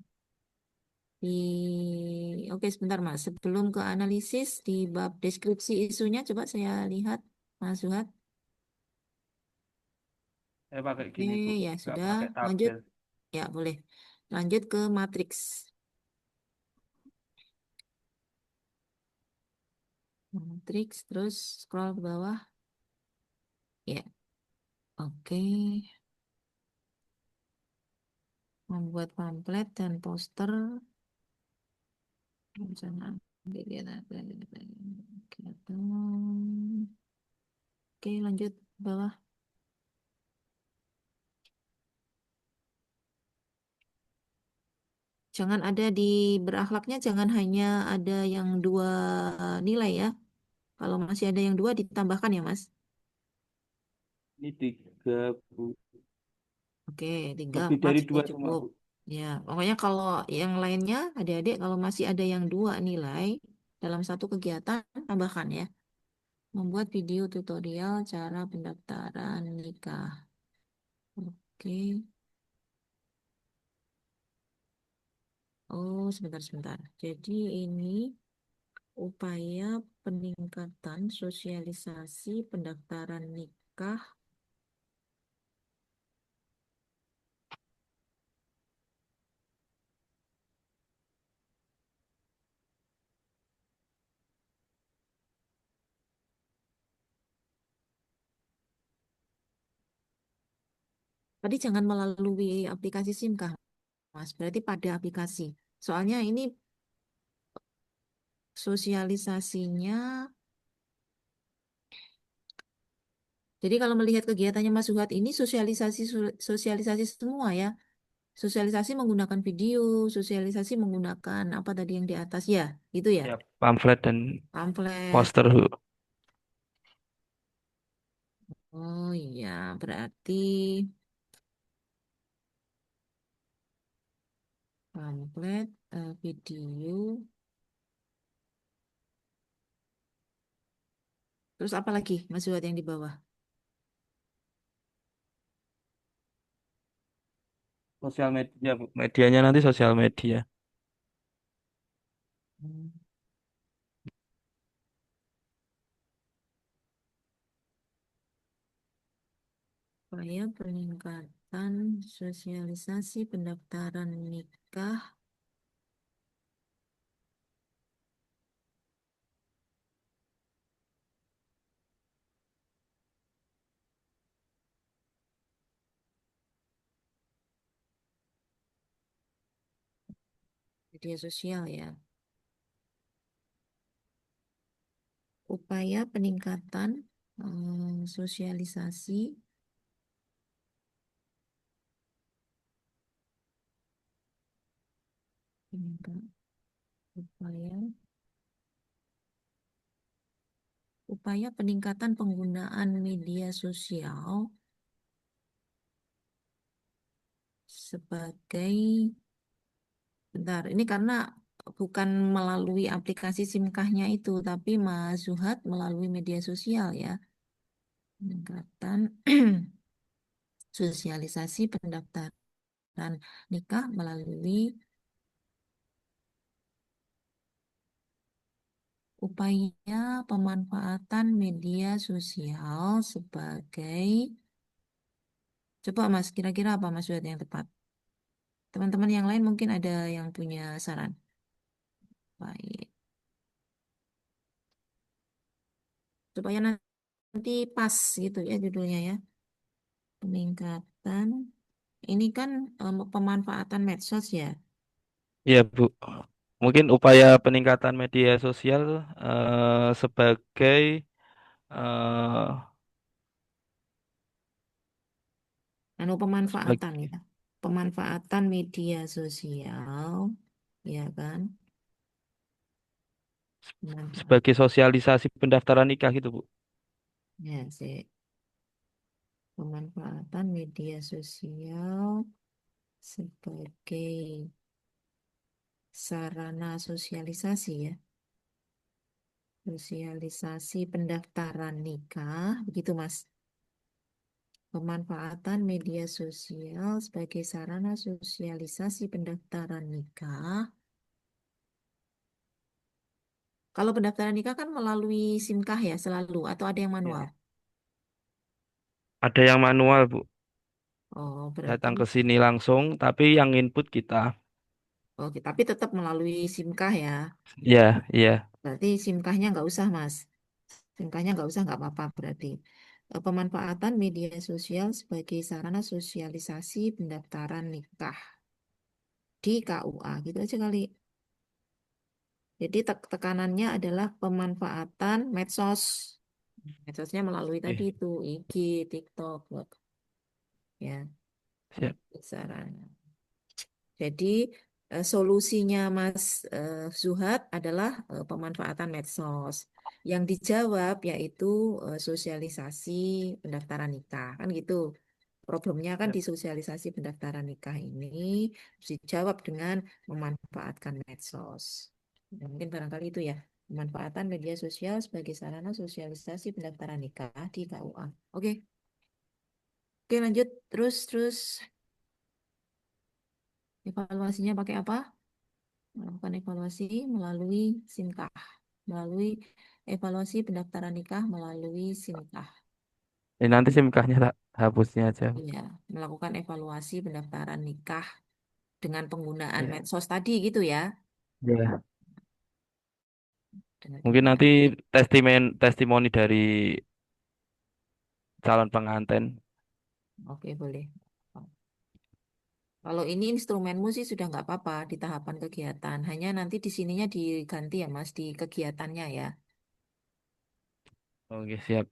Oke, sebentar Mas. Sebelum ke analisis di bab deskripsi isunya, coba saya lihat Mas Zuhad. Saya pakai Oke, gini, Bu. ya Nggak sudah. pakai Lanjut. tabel. Ya, boleh. Lanjut ke matriks. Matriks, terus scroll ke bawah. Ya, oke. Membuat pamflet dan poster. Rencana kegiatan. Oke, lanjut ke bawah. Jangan ada di berakhlaknya, jangan hanya ada yang 2 nilai ya. Kalau masih ada yang 2 ditambahkan ya, Mas. Ini 3, Bu. Oke, 3 Lebih 4 dari sudah 2 cuma, cukup. Bu. Ya, pokoknya kalau yang lainnya, adik-adik, kalau masih ada yang 2 nilai dalam satu kegiatan, tambahkan ya. Membuat video tutorial cara pendaftaran nikah. Oke. Oh, sebentar-sebentar. Jadi ini upaya peningkatan sosialisasi pendaftaran nikah. Tadi jangan melalui aplikasi SIM kah, Mas? Berarti pada aplikasi. Soalnya ini sosialisasinya. Jadi kalau melihat kegiatannya Mas Suhat ini sosialisasi sosialisasi semua ya. Sosialisasi menggunakan video, sosialisasi menggunakan apa tadi yang di atas ya, gitu ya. Ya, pamflet dan Pamflet. poster, Bu. Oh iya, berarti pamflet, video, terus apa lagi Mas Zuhad yang di bawah? Sosial media, Bu. Medianya nanti sosial media. Hmm. Upaya peningkatan sosialisasi pendaftaran nikah media sosial ya. Upaya peningkatan sosialisasi peningkat- upaya upaya peningkatan penggunaan media sosial sebagai bentar, ini karena bukan melalui aplikasi SIMKAH-nya itu, tapi Mas Zuhad melalui media sosial ya. Peningkatan sosialisasi pendaftaran nikah melalui upaya pemanfaatan media sosial sebagai, coba Mas, kira-kira apa Mas Zuhad yang tepat? Teman-teman yang lain mungkin ada yang punya saran. Baik. Supaya nanti pas gitu ya judulnya ya. Peningkatan, ini kan pemanfaatan medsos ya. Iya, Bu. Mungkin upaya peningkatan media sosial sebagai eh, Pemanfaatan sebagai ya. Pemanfaatan media sosial, ya kan? Pemanfaat, sebagai sosialisasi pendaftaran nikah gitu, Bu. ya sih. Pemanfaatan media sosial sebagai sarana sosialisasi ya. Sosialisasi pendaftaran nikah, begitu Mas. Pemanfaatan media sosial sebagai sarana sosialisasi pendaftaran nikah. Kalau pendaftaran nikah kan melalui SIMKAH ya selalu, atau ada yang manual? Ya. Ada yang manual, Bu. Oh, Datang berarti, ke sini langsung, tapi yang input kita. oke, tapi tetap melalui SIMKAH ya. Ya, iya. Berarti SIMKAHnya nggak usah, Mas. SIMKAHnya nggak usah, nggak apa-apa berarti. Pemanfaatan media sosial sebagai sarana sosialisasi pendaftaran nikah di KUA, gitu aja kali. Jadi tekanannya adalah pemanfaatan medsos. Medsosnya melalui tadi Oke, itu IG, TikTok, ya, siap. sarana. Jadi solusinya Mas Zuhad adalah pemanfaatan medsos. Yang dijawab yaitu sosialisasi pendaftaran nikah, kan gitu. Problemnya kan Siap. di sosialisasi pendaftaran nikah ini harus dijawab dengan memanfaatkan medsos. Ya, mungkin barangkali itu ya, pemanfaatan media sosial sebagai sarana sosialisasi pendaftaran nikah di KUA. Oke, oke lanjut terus terus evaluasinya pakai apa? Melakukan evaluasi melalui SIMKAH, melalui evaluasi pendaftaran nikah melalui SIMKAH. Ini nanti SIM-nya tak hapusnya aja. Iya, melakukan evaluasi pendaftaran nikah dengan penggunaan Ya. medsos tadi gitu ya. Ya. Dengan Mungkin penggunaan. nanti testimoni dari calon pengantin. Oke, boleh. Kalau ini instrumenmu sih sudah nggak apa-apa di tahapan kegiatan. Hanya nanti di sininya diganti ya Mas, di kegiatannya ya. Oke, siap.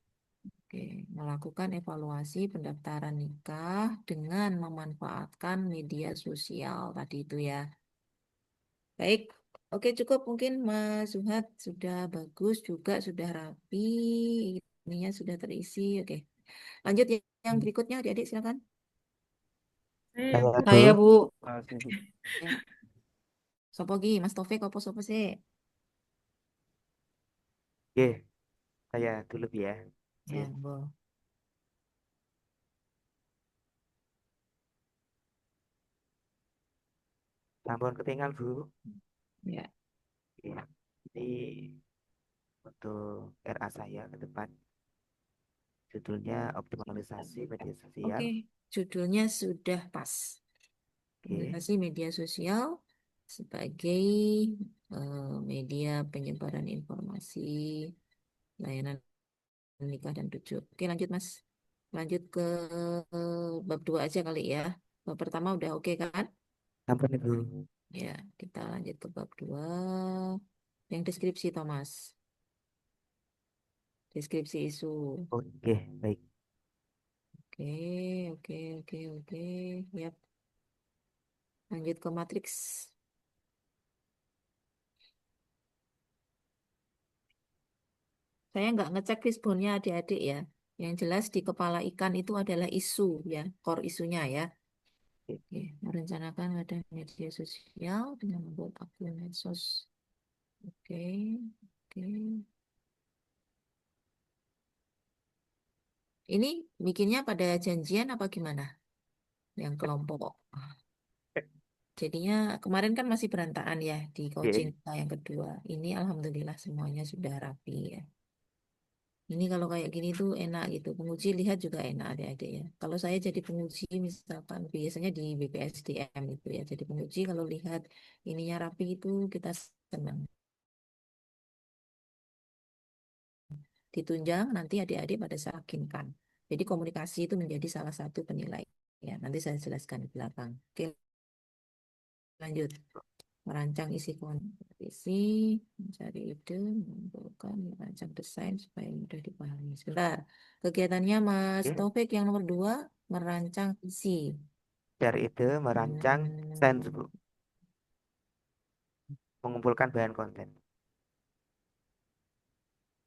Oke, melakukan evaluasi pendaftaran nikah dengan memanfaatkan media sosial tadi itu ya. Baik, oke cukup mungkin Mas Zuhad sudah bagus juga sudah rapi, ininya sudah terisi. Oke, lanjut yang berikutnya adik-adik silakan. Saya, Bu. Saya, Bu. Makasih, Bu. Ya, sopo gi, Mas Taufik apa sopo sih? Oke, saya dulu ya. Ya, Izin. Bu. Sampun ketinggal, Bu. Ya, Ya. Ini untuk RA saya ke depan. Judulnya optimalisasi media sosial. oke. Judulnya sudah pas. Oke. Komunikasi media sosial sebagai media penyebaran informasi, layanan nikah dan rujuk. Oke, lanjut Mas. Lanjut ke bab 2 aja kali ya. Bab pertama udah oke kan? Sampun, Ibu. Ya, kita lanjut ke bab 2. Yang deskripsi Thomas. Deskripsi isu. Oke, baik. Oke, oke, oke, oke. Yap. Lanjut ke matriks. Saya nggak ngecek fishbone-nya adik-adik ya. Yang jelas di kepala ikan itu adalah isu ya, core isunya ya. Oke, merencanakan ada media sosial dengan membuat akun medsos. Oke, oke. Ini bikinnya pada janjian apa gimana? Yang kelompok. Jadinya kemarin kan masih berantakan ya di coaching Oke. kita yang kedua. Ini alhamdulillah semuanya sudah rapi ya. Ini kalau kayak gini tuh enak gitu. Penguji lihat juga enak adik-adik ya. Kalau saya jadi penguji misalkan biasanya di BPSDM itu ya. Jadi penguji kalau lihat ininya rapi itu kita senang. Ditunjang nanti adik-adik pada yakinkan. Jadi komunikasi itu menjadi salah satu penilai. Ya, nanti saya jelaskan di belakang. Oke, lanjut. Merancang isi, mencari ide, mengumpulkan, merancang desain supaya mudah dipahami. Sebentar, kegiatannya Mas Oke. Taufik yang nomor 2, merancang isi. Cari ide, merancang sense, Bu. Hmm, Mengumpulkan bahan konten.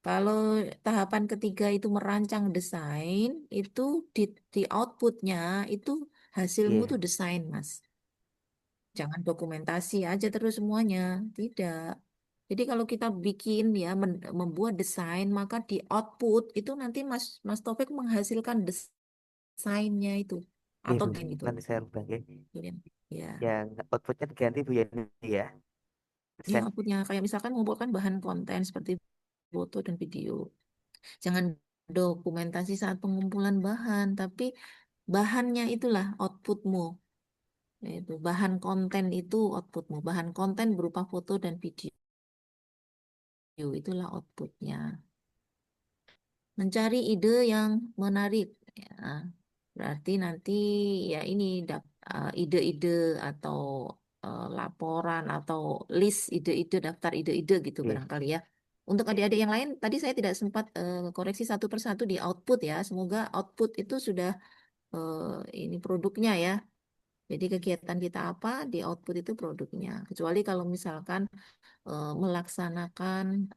kalau tahapan ketiga itu merancang desain, itu di outputnya itu hasilmu Oke. tuh desain, Mas. Jangan dokumentasi aja terus semuanya. Tidak. Jadi kalau kita bikin ya membuat desain maka di output itu nanti Mas Taufik menghasilkan desainnya itu Oke, atau Bu. tim itu. Nanti saya rubah ya. Ya, Yang outputnya diganti, Bu, ya. Ini ya. ya Sen. outputnya kayak misalkan mengumpulkan bahan konten seperti foto dan video. Jangan dokumentasi saat pengumpulan bahan, tapi bahannya itulah outputmu. Itu bahan konten itu outputmu. Bahan konten berupa foto dan video itulah outputnya. Mencari ide yang menarik. Ya, berarti nanti ya ini ide-ide atau laporan atau list ide-ide, daftar ide-ide gitu Oke. barangkali ya. Untuk adik-adik yang lain, tadi saya tidak sempat koreksi satu persatu di output ya. Semoga output itu sudah ini produknya ya. Jadi kegiatan kita apa, di output itu produknya. Kecuali kalau misalkan melaksanakan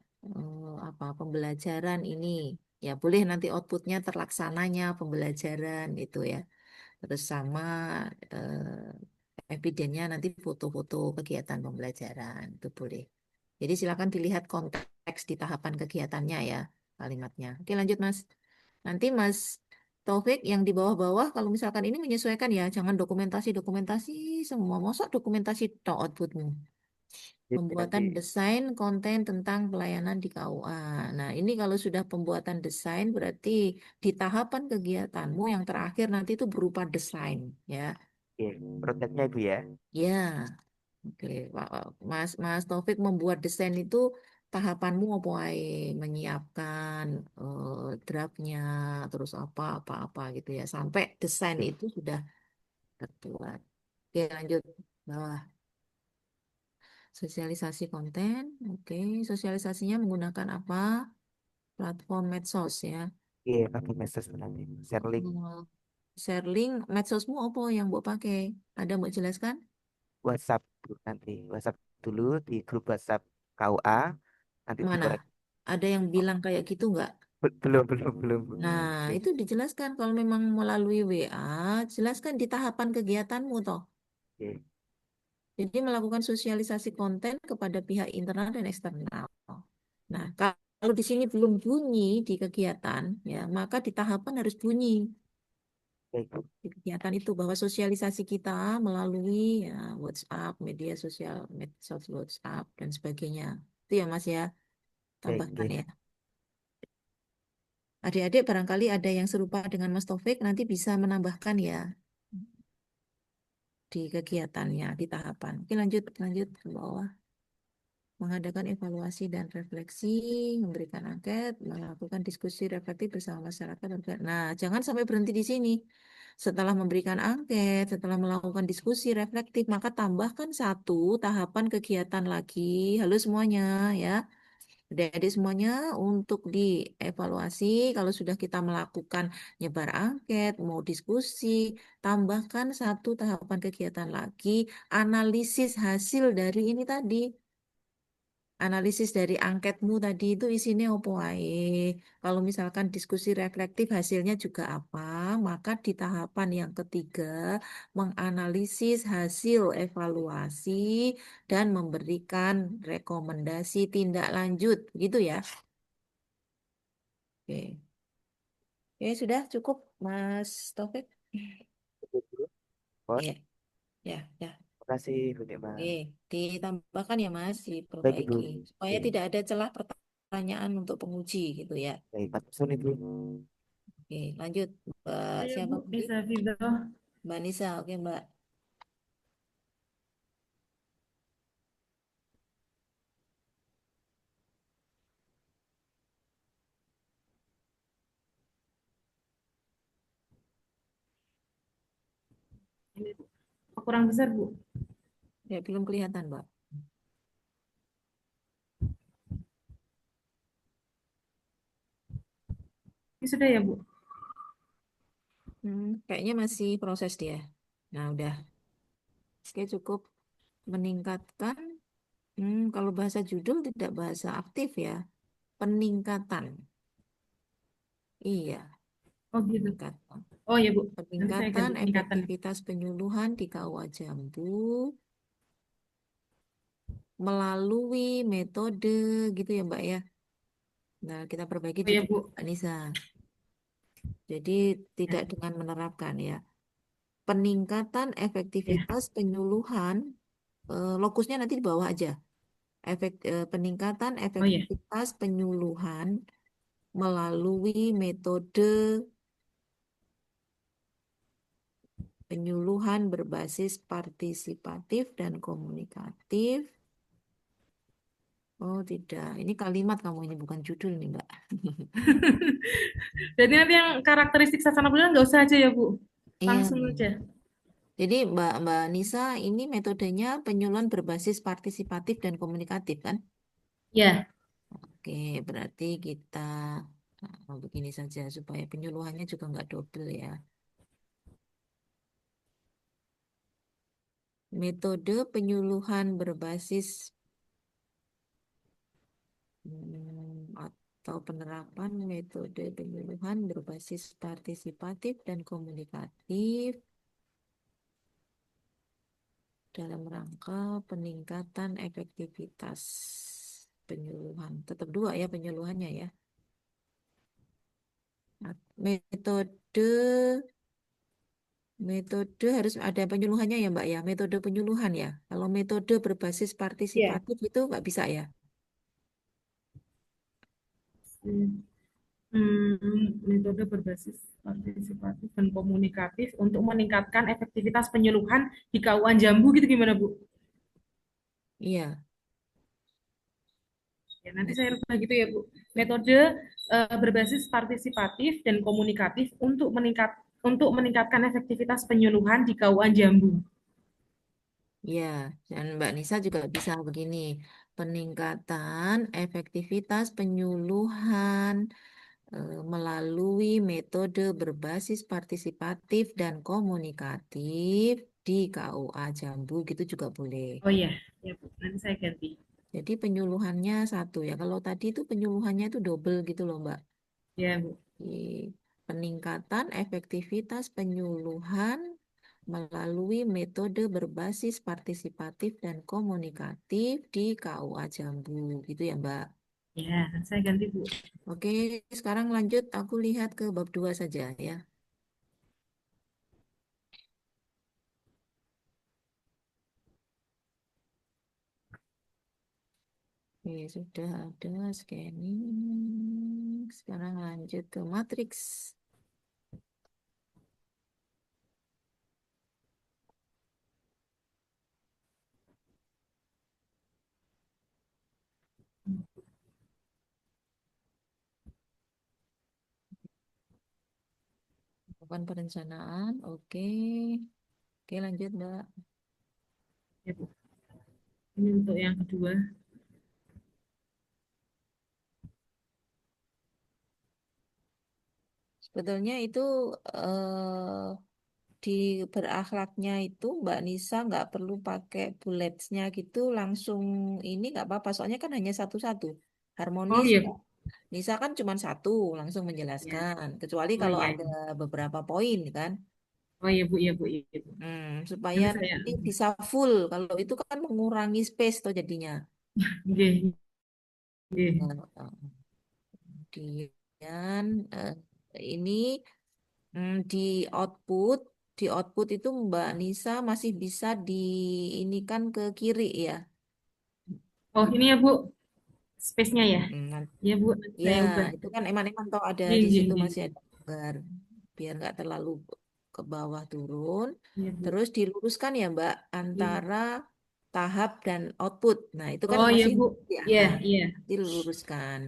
apa pembelajaran ini ya boleh nanti outputnya terlaksananya pembelajaran itu ya terus sama evidennya nanti foto-foto kegiatan pembelajaran itu boleh jadi silakan dilihat konteks di tahapan kegiatannya ya kalimatnya oke lanjut Mas nanti Mas Taufik yang di bawah-bawah kalau misalkan ini menyesuaikan ya jangan dokumentasi semua mosok dokumentasi tok outputmu Jadi nanti pembuatan desain konten tentang pelayanan di KUA. Nah, ini kalau sudah pembuatan desain berarti di tahapan kegiatanmu yang terakhir nanti itu berupa desain, ya. oke, produknya, Ibu, ya. Ya, oke. Mas Mas Taufik membuat desain itu tahapanmu apa ae? Menyiapkan draftnya, terus apa gitu ya, sampai desain Oke. itu sudah terbuat. Oke, lanjut bawah. Sosialisasi konten, oke. Sosialisasinya menggunakan apa? Platform medsos ya. Iya, pakai medsos nanti. Share link Oh, share link medsosmu apa yang mbok pakai? Ada mbok jelaskan? WhatsApp dulu nanti. WhatsApp dulu di grup WhatsApp KUA. Nanti Mana? dikorek. Ada yang bilang kayak gitu nggak? Belum, belum, belum. Nah, Oke, itu dijelaskan kalau memang melalui WA, jelaskan di tahapan kegiatanmu toh. oke. Jadi melakukan sosialisasi konten kepada pihak internal dan eksternal. Nah, kalau di sini belum bunyi di kegiatan, ya maka di tahapan harus bunyi Baik, Bu. di kegiatan itu bahwa sosialisasi kita melalui ya, WhatsApp, media sosial, medsos WhatsApp dan sebagainya. Itu ya Mas ya, Baik, tambahkan oke. ya. Adik-adik barangkali ada yang serupa dengan Mas Taufik nanti bisa menambahkan ya di kegiatannya, di tahapan. Oke, lanjut, lanjut ke bawah. Mengadakan evaluasi dan refleksi, memberikan angket, melakukan diskusi reflektif bersama masyarakat. Nah, jangan sampai berhenti di sini. Setelah memberikan angket, setelah melakukan diskusi reflektif, maka tambahkan satu tahapan kegiatan lagi. Halo semuanya, ya. Adik-adik semuanya untuk dievaluasi, kalau sudah kita melakukan nyebar angket, mau diskusi, tambahkan satu tahapan kegiatan lagi, analisis hasil dari ini tadi. Analisis dari angketmu tadi itu isinya apa wae. Kalau misalkan diskusi reflektif hasilnya juga apa, maka di tahapan yang ketiga menganalisis hasil evaluasi dan memberikan rekomendasi tindak lanjut, gitu ya. Oke. Oke, sudah cukup Mas Taufik. Cukup dulu, Bos. Iya, ya, ya. Terima kasih, Bu Nima. Oke, ditambahkan ya Mas, Baik, diperbaiki Ibu. supaya Oke. tidak ada celah pertanyaan untuk penguji gitu ya. Baik, Pak Sun, Ibu. Oke, lanjut. Mbak Saya siapa Bu tadi? Nisa Fidah. Mbak Nisa. Oke, Mbak. Ini kurang besar Bu. Ya, belum kelihatan, Mbak. Ini sudah ya Bu. Kayaknya masih proses dia. Nah, udah. Oke, cukup meningkatkan. Kalau bahasa judul tidak bahasa aktif ya. Peningkatan. Iya, Oh gitu. peningkatan. Oh ya Bu. Nanti saya Peningkatan ganti peningkatan. efektivitas penyuluhan di KUA Jambu melalui metode gitu ya, Mbak ya. Nah, kita perbaiki Oh di ya Bu. Mbak Nisa. Jadi tidak Ya. dengan menerapkan ya. Peningkatan Ya. efektivitas penyuluhan, lokusnya nanti di bawah aja. Peningkatan Oh ya. efektivitas penyuluhan melalui metode penyuluhan berbasis partisipatif dan komunikatif. Oh tidak, ini kalimat kamu ini bukan judul nih Mbak. Jadi nanti yang karakteristik sasana pendidikan nggak usah aja ya Bu. Iya. Langsung aja. Jadi Mbak Nisa ini metodenya penyuluhan berbasis partisipatif dan komunikatif kan? Ya. Oke, berarti kita begini saja supaya penyuluhannya juga nggak double ya. Metode penyuluhan berbasis atau penerapan metode penyuluhan berbasis partisipatif dan komunikatif dalam rangka peningkatan efektivitas penyuluhan. Tetap dua ya penyuluhannya ya. Nah, metode harus ada penyuluhannya ya Mbak ya. Metode penyuluhan ya. Kalau metode berbasis Ya. partisipatif itu nggak bisa ya. Metode berbasis partisipatif dan komunikatif untuk meningkatkan efektivitas penyuluhan di KUA Jambu gitu gimana Bu? Iya. Ya, nanti saya rubah gitu ya Bu. Metode berbasis partisipatif dan komunikatif untuk meningkatkan efektivitas penyuluhan di KUA Jambu. Ya, dan Mbak Nisa juga bisa begini, peningkatan efektivitas penyuluhan melalui metode berbasis partisipatif dan komunikatif di KUA Jambu gitu juga boleh. Oh iya, ya Bu. Nanti saya ganti. Jadi penyuluhannya satu ya. Kalau tadi itu penyuluhannya itu double gitu loh, Mbak. Ya Bu. Di peningkatan efektivitas penyuluhan melalui metode berbasis partisipatif dan komunikatif di KUA Jambu gitu ya, Mbak. Ya, saya ganti Bu. Oke, sekarang lanjut aku lihat ke bab 2 saja ya. Oke, sudah ada scanning. Sekarang lanjut ke matriks. Lakukan perencanaan. Oke. Oke, lanjut, Mbak. Ya Bu. Ini untuk yang kedua. Sebetulnya itu di berakhlaknya itu Mbak Nisa nggak perlu pakai bulletsnya gitu langsung ini nggak apa-apa soalnya kan hanya satu-satu Oh harmonis iya Mbak Bu. Nisa kan cuma satu langsung Ya. menjelaskan kecuali Oh kalau iya, ada iya. beberapa poin kan. Oh iya Bu, iya Bu, iya Bu. Supaya Nanti saya. nanti bisa full kalau itu kan mengurangi space tuh jadinya. Oke, oke. Nah, kemudian ini di output, di output itu Mbak Nisa masih bisa diinikan ke kiri ya. Oh ini ya Bu, space-nya ya. Mm, Ya Bu, nanti Ya, saya ubah. itu kan eman-eman toh ada Iya, di iya, situ iya. masih ada gambar biar nggak terlalu ke bawah turun. Iya Bu. Terus diluruskan ya Mbak Iya. antara tahap dan output. Nah, itu kan Oh iya masih Bu. di Iya, angka. iya. Diluruskan.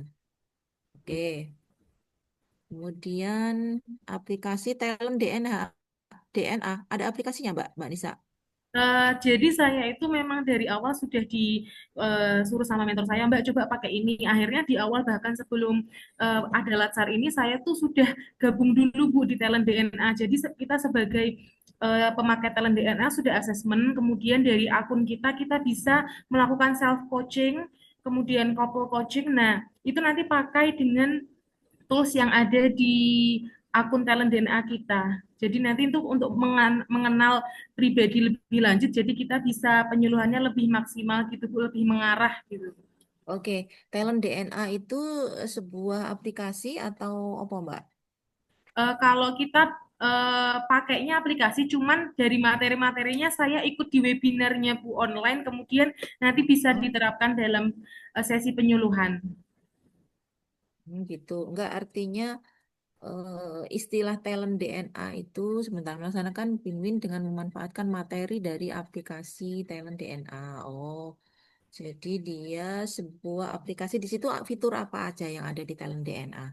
Oke. Kemudian aplikasi talent DNA. DNA. Ada aplikasinya Mbak, Mbak Nisa? Jadi saya itu memang dari awal sudah disuruh sama mentor saya, Mbak coba pakai ini. Akhirnya di awal bahkan sebelum ada Latsar ini, saya tuh sudah gabung dulu Bu di Talent DNA. Jadi kita sebagai pemakai Talent DNA sudah asesmen, kemudian dari akun kita kita bisa melakukan self coaching, kemudian couple coaching. Nah itu nanti pakai dengan tools yang ada di akun talent DNA kita. Jadi nanti untuk mengenal pribadi lebih lanjut, jadi kita bisa penyuluhannya lebih maksimal gitu, Bu, lebih mengarah gitu. Oke, Talent DNA itu sebuah aplikasi atau apa, Mbak? Kalau kita pakainya aplikasi, cuman dari materi-materinya saya ikut di webinarnya Bu online, kemudian nanti bisa Oh, diterapkan dalam sesi penyuluhan. gitu. Enggak artinya istilah talent DNA itu sebentar melaksanakan win-win dengan memanfaatkan materi dari aplikasi talent DNA. Oh, jadi dia sebuah aplikasi di situ fitur apa aja yang ada di talent DNA?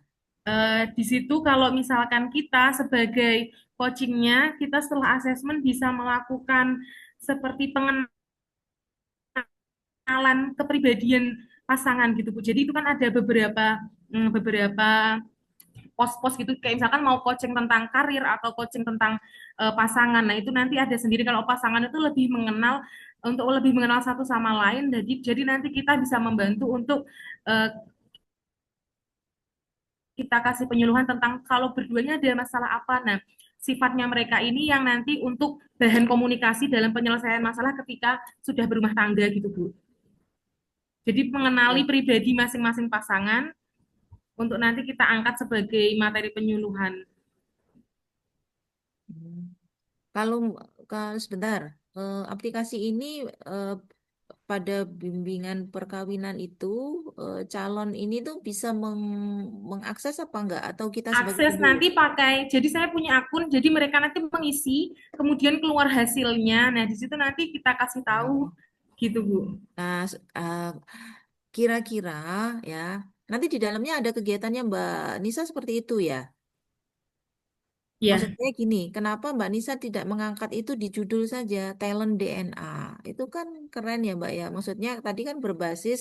Di situ kalau misalkan kita sebagai coachingnya, kita setelah asesmen bisa melakukan seperti pengenalan kepribadian pasangan gitu Bu. Jadi itu kan ada beberapa pos-pos gitu kayak misalkan mau coaching tentang karir atau coaching tentang pasangan. Nah, itu nanti ada sendiri kalau pasangan itu lebih mengenal untuk lebih mengenal satu sama lain. Jadi nanti kita bisa membantu untuk uh, kita kasih penyuluhan tentang kalau berduanya ada masalah apa. Nah, sifatnya mereka ini yang nanti untuk bahan komunikasi dalam penyelesaian masalah ketika sudah berumah tangga gitu, Bu. Jadi mengenali Oke. pribadi masing-masing pasangan untuk nanti kita angkat sebagai materi penyuluhan. Hmm. Kalau kalau sebentar, aplikasi ini eh, pada bimbingan perkawinan itu calon ini tuh bisa mengakses apa enggak? Atau kita sebagai Akses penyuluh? nanti pakai, jadi saya punya akun, jadi mereka nanti mengisi, kemudian keluar hasilnya. Nah, di situ nanti kita kasih tahu Oh. gitu, Bu. Nah, kira-kira ya, nanti di dalamnya ada kegiatannya Mbak Nisa seperti itu ya? Ya, Maksudnya gini, kenapa Mbak Nisa tidak mengangkat itu di judul saja, Talent DNA? Itu kan keren ya Mbak ya. Maksudnya tadi kan berbasis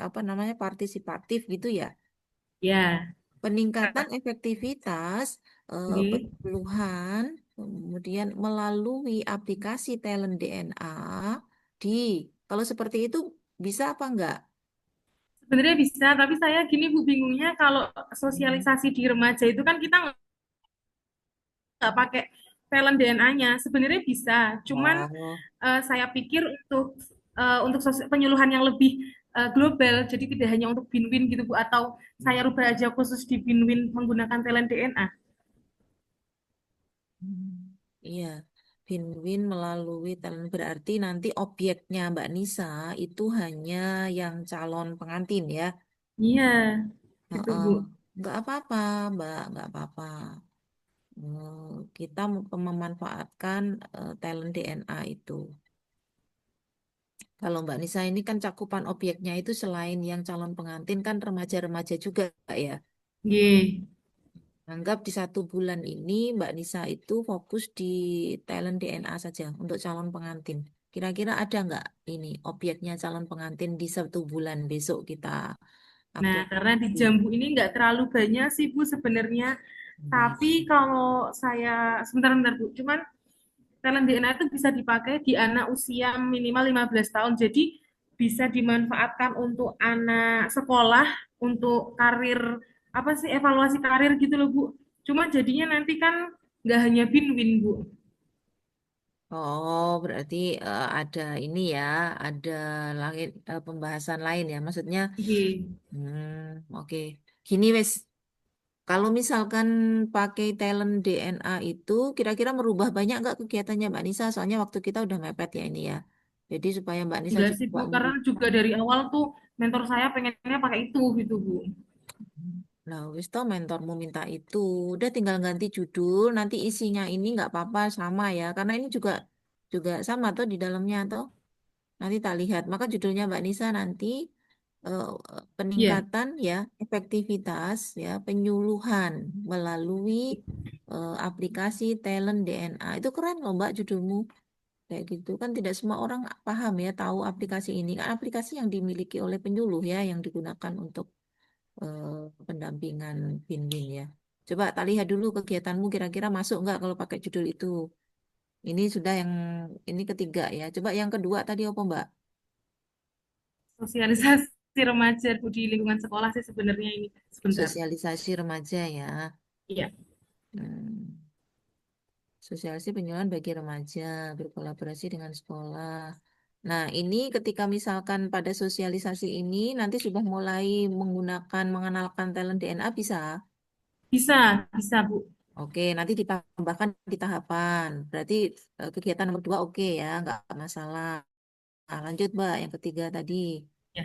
apa namanya partisipatif gitu ya. ya. peningkatan efektivitas Nggih. penyuluhan, kemudian melalui aplikasi Talent DNA di, kalau seperti itu bisa apa enggak? Sebenarnya bisa, tapi saya gini Bu bingungnya kalau sosialisasi di remaja itu kan kita nggak pakai talent DNA-nya. Sebenarnya bisa, cuman Oh, saya pikir untuk penyuluhan yang lebih global, jadi tidak hanya untuk Binwin gitu Bu, atau saya rubah aja khusus di Binwin menggunakan talent DNA. iya. Win-win melalui talent berarti nanti objeknya Mbak Nisa itu hanya yang calon pengantin ya. Iya, gitu Heeh. Bu. Nggak apa-apa, Mbak, nggak apa-apa. Kita memanfaatkan talent DNA itu. Kalau Mbak Nisa ini kan cakupan objeknya itu selain yang calon pengantin kan remaja-remaja juga ya. Nggih. Anggap di 1 bulan ini Mbak Nisa itu fokus di talent DNA saja untuk calon pengantin. Kira-kira ada nggak ini objeknya calon pengantin di 1 bulan besok kita Nah, karena di aktualisasi? Jambu ini nggak terlalu banyak sih Bu sebenarnya. Hmm. Tapi kalau saya, sebentar-bentar Bu, cuman talent DNA itu bisa dipakai di anak usia minimal 15 tahun. Jadi bisa dimanfaatkan untuk anak sekolah, untuk karir, apa sih, evaluasi karir gitu loh Bu. Cuma jadinya nanti kan nggak hanya Binwin Bu. Oh, berarti ada ini ya, ada langit pembahasan lain ya. Maksudnya, Oke. oke. Gini wes, kalau misalkan pakai talent DNA itu, kira-kira merubah banyak nggak kegiatannya Mbak Nisa? Soalnya waktu kita udah mepet ya ini ya. Jadi supaya Mbak Nisa Enggak sih Bu, juga karena juga memberikan. dari awal tuh mentor saya pengennya pakai itu gitu Bu. Nah, wis toh mentormu minta itu. Udah tinggal ganti judul, nanti isinya ini nggak apa-apa sama ya. Karena ini juga juga sama tuh di dalamnya tuh. Nanti tak lihat. Maka judulnya Mbak Nisa nanti eh, Iya. peningkatan ya efektivitas ya penyuluhan melalui aplikasi talent DNA. Itu keren loh Mbak judulmu. Kayak gitu kan tidak semua orang paham ya tahu aplikasi ini. Kan aplikasi yang dimiliki oleh penyuluh ya yang digunakan untuk pendampingan Binwin ya. Coba tak lihat dulu kegiatanmu kira-kira masuk nggak kalau pakai judul itu. Ini sudah yang ini ketiga ya. Coba yang kedua tadi apa Mbak? Sosialisasi remaja Bu di lingkungan sekolah sih sebenarnya ini. Sebentar. Sosialisasi remaja ya. Iya. Hmm. Sosialisasi penyuluhan bagi remaja berkolaborasi dengan sekolah. Nah, ini ketika misalkan pada sosialisasi ini nanti sudah mulai menggunakan mengenalkan talent DNA bisa. Bisa, bisa Bu. Oke, nanti ditambahkan di tahapan. Berarti kegiatan nomor 2 oke ya, nggak masalah. Nah, lanjut Mbak, yang ketiga tadi. Ya.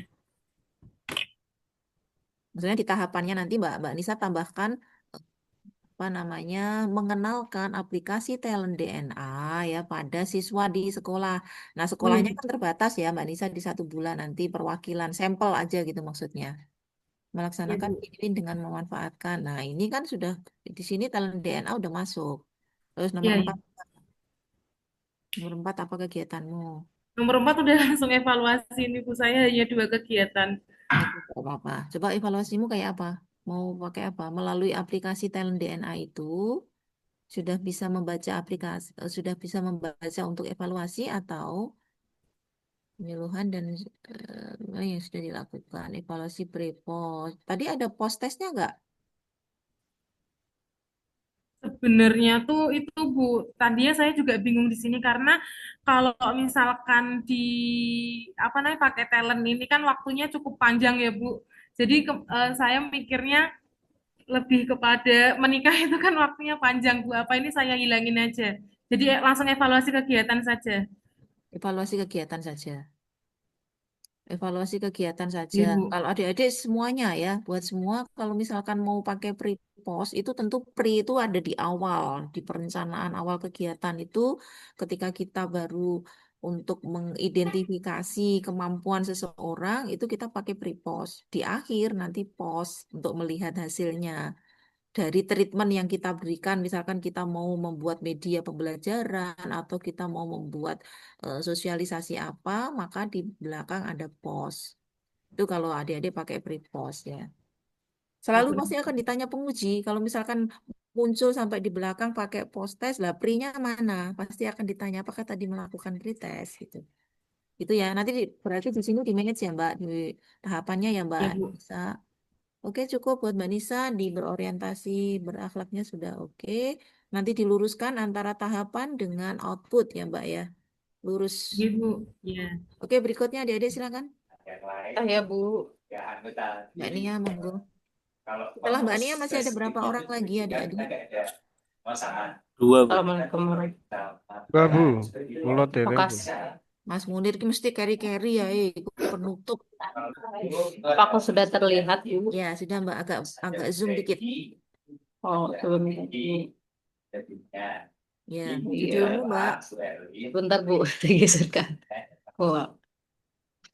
Maksudnya di tahapannya nanti Mbak Nisa tambahkan apa namanya mengenalkan aplikasi talent DNA ya pada siswa di sekolah. Nah, sekolahnya Hmm. kan terbatas ya Mbak Nisa di 1 bulan nanti perwakilan sampel aja gitu maksudnya. Ya Melaksanakan Bu. ini dengan memanfaatkan. Nah, ini kan sudah di sini talent DNA udah masuk. Terus nomor Ya, ya. empat, nomor 4 apa kegiatanmu? Nomor 4 udah langsung evaluasi ini Bu, saya hanya 2 kegiatan. Itu nggak apa-apa. Coba evaluasimu kayak apa? Mau pakai apa? Melalui aplikasi Talent DNA itu sudah bisa membaca aplikasi, sudah bisa membaca untuk evaluasi atau penyuluhan dan yang sudah dilakukan evaluasi pre-post. Tadi ada post testnya nggak? Sebenarnya tuh itu Bu, tadinya saya juga bingung di sini karena kalau misalkan di apa namanya pakai talent ini kan waktunya cukup panjang ya Bu. Jadi saya mikirnya lebih kepada menikah itu kan waktunya panjang Bu. Apa ini saya hilangin aja. Jadi langsung evaluasi kegiatan saja. Evaluasi kegiatan saja. Evaluasi kegiatan saja. Ibu. Kalau adik-adik semuanya ya, buat semua kalau misalkan mau pakai pre-post itu tentu pre itu ada di awal, di perencanaan awal kegiatan itu ketika kita baru untuk mengidentifikasi kemampuan seseorang itu kita pakai pre-post. Di akhir nanti post untuk melihat hasilnya dari treatment yang kita berikan, misalkan kita mau membuat media pembelajaran atau kita mau membuat sosialisasi apa, maka di belakang ada post. Itu kalau adik-adik pakai pre-post ya. Selalu pasti akan ditanya penguji. Kalau misalkan muncul sampai di belakang pakai post test, lah pre-nya mana? Pasti akan ditanya apakah tadi melakukan pre-test gitu. Itu ya. Nanti berarti di sini di manage ya Mbak, di tahapannya ya Mbak Ya, Bu. Nisa. Oke, cukup buat Mbak Nisa di berorientasi berakhlaknya sudah oke. Nanti diluruskan antara tahapan dengan output ya Mbak ya. Lurus. Iya, Bu. Ya. Oke, berikutnya adik-adik silakan. Saya Bu. Mbak Nia, monggo. Setelah Mbak Nia masih ada berapa orang lagi adik-adik? Dua, Bu. Assalamualaikum Dua, Bu. Mulai dari Bu. Makasih. Mas Munir ki mesti carry-carry ya, iku penutup. Apa aku sudah terlihat Bu? Ya, sudah Mbak agak zoom dikit. Oh, belum ini. Ya, judulmu Mbak. Bentar Bu, digeserkan. Oh,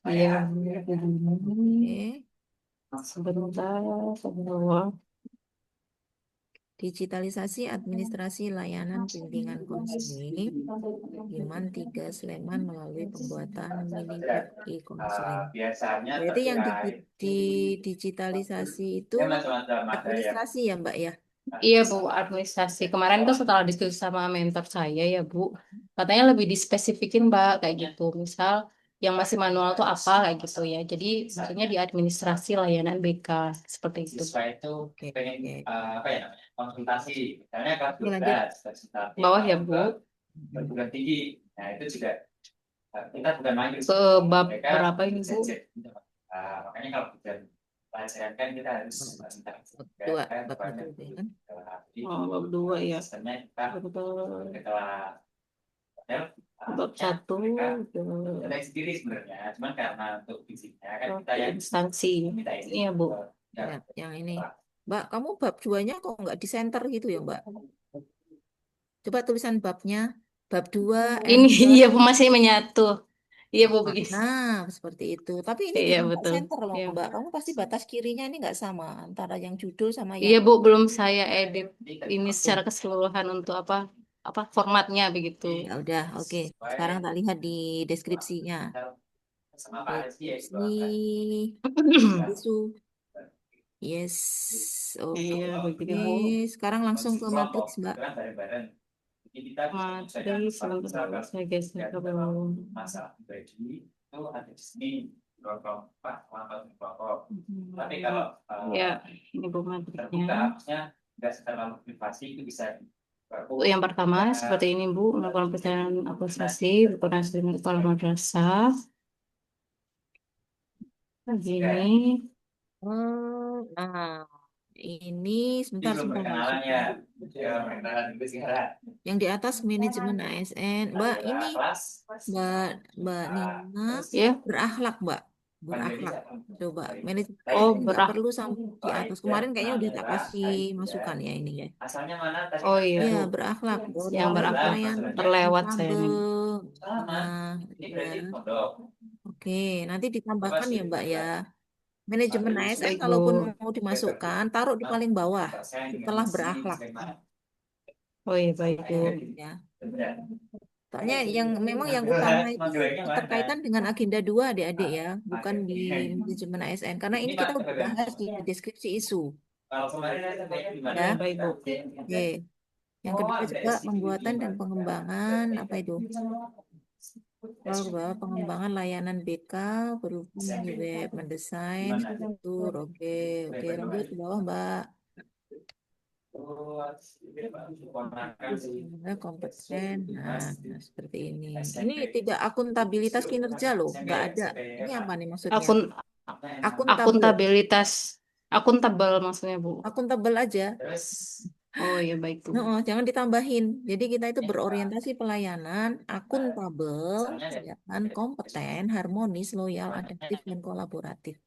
iya. Oke. Sebentar, sebentar. Digitalisasi administrasi layanan bimbingan konseling Iman 3 Sleman melalui pembuatan mini web e-konseling. Berarti yang di digitalisasi itu administrasi ya Mbak ya? Iya Bu, administrasi. Kemarin tuh setelah diskusi sama mentor saya ya Bu, katanya lebih dispesifikin Mbak kayak gitu. Misal yang masih manual tuh apa kayak gitu ya. Jadi maksudnya di administrasi layanan BK seperti itu. Oke, oke. Oke, lanjut. Bawah ya Bu. Ke bab berapa ini Bu? Dua, bab itu kan? Oh, bab 2 ya. Bab 1 instansi. Iya Bu. Ya, yang ini. Mbak, kamu bab 2-nya kok nggak di center gitu ya Mbak? Coba tulisan babnya. Bab 2 Ini enter. iya Bu, masih menyatu. Iya Bu begitu. Nah, seperti itu. Tapi ini Iya juga betul. center loh Iya. Mbak. Kamu pasti batas kirinya ini nggak sama antara yang judul sama Iya yang Bu, belum saya edit ini secara keseluruhan untuk apa formatnya begitu. ya udah, oke. Sekarang tak lihat di deskripsinya. Deskripsi isu. Yes. Oke. Iya begitu Bu. Sekarang langsung ke matriks Mbak. Materi sebentar saya geser ke bawah. Ya, ini Bu matriksnya. Bu, yang pertama seperti ini Bu, melakukan perjalanan administrasi, berkoordinasi dengan kepala madrasah. Begini. Nah, ini sebentar. Yang di atas manajemen ASN, Mbak ini Mbak Nina Ya. berakhlak Mbak, berakhlak. Coba manajemen Oh, ASN nggak perlu sampai di atas. Kemarin kayaknya udah tak kasih masukan ya ini ya. Oh iya Iya, Bu. berakhlak. Yang berakhlak terlewat saya nih. Nah, oke, nanti ditambahkan ya Mbak ya. Manajemen ASN Baik, kalaupun Bu. mau dimasukkan, taruh di paling bawah setelah berakhlak. Oh iya baik Bu. Ya. Soalnya yang memang yang utama itu keterkaitan dengan agenda 2 adik-adik ya, bukan di manajemen ASN. Karena ini kita udah bahas di deskripsi isu. Ya. Baik Bu. Oke. Yang kedua juga pembuatan dan pengembangan apa itu? Kalau ke bawah pengembangan layanan BK berhubung mini web, mendesain, struktur. Oke, oke, lanjut ke bawah Mbak. Kompeten. Nah, seperti ini. Ini tidak akuntabilitas kinerja loh, nggak ada. Ini apa nih maksudnya? Akuntabilitas, akuntabel maksudnya Bu. Akuntabel aja. Oh iya baik Bu. Jangan ditambahin. Jadi kita itu berorientasi pelayanan, akuntabel, ya kan, kompeten, harmonis, loyal, adaptif, dan kolaboratif.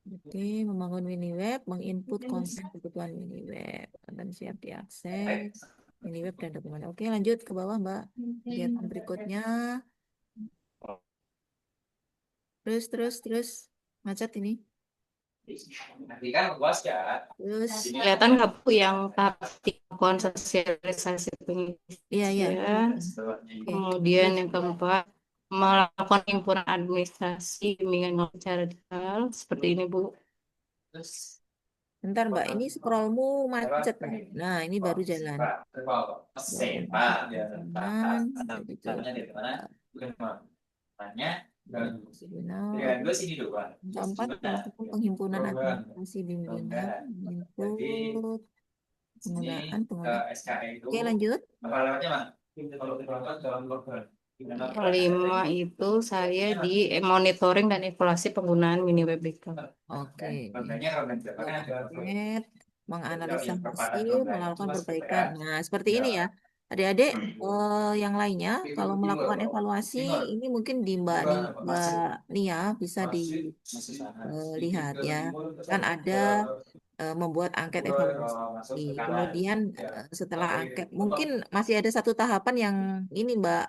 Oke, membangun mini web, menginput konten kebutuhan mini web, konten siap diakses, mini web dan dokumen. Oke, lanjut ke bawah Mbak. Kegiatan berikutnya. Terus, macet ini. Terus, Kelihatan nggak Bu yang tahap 3 sosialisasi iya. pengisian. Kemudian yang keempat melakukan himpunan administrasi bimbingan secara digital seperti ini Bu. Bentar Mbak, ini scrollmu macet nih. Nah, ini baru jalan. Walaupun masih kanan, jadi coba Signal. Keempat, melakukan penghimpunan administrasi bimbingan, input, penggunaan. Oke, lanjut. Ya. Kelima itu saya di monitoring dan evaluasi penggunaan mini WBK. Oke. Update, menganalisa hasil, melakukan perbaikan. Nah, seperti ini ya. Adik-adik, yang lainnya, kalau melakukan evaluasi, ini mungkin di Mbak Nia bisa dilihat ya. Kan ada membuat angket evaluasi. Kemudian setelah angket, mungkin masih ada satu tahapan yang ini Mbak.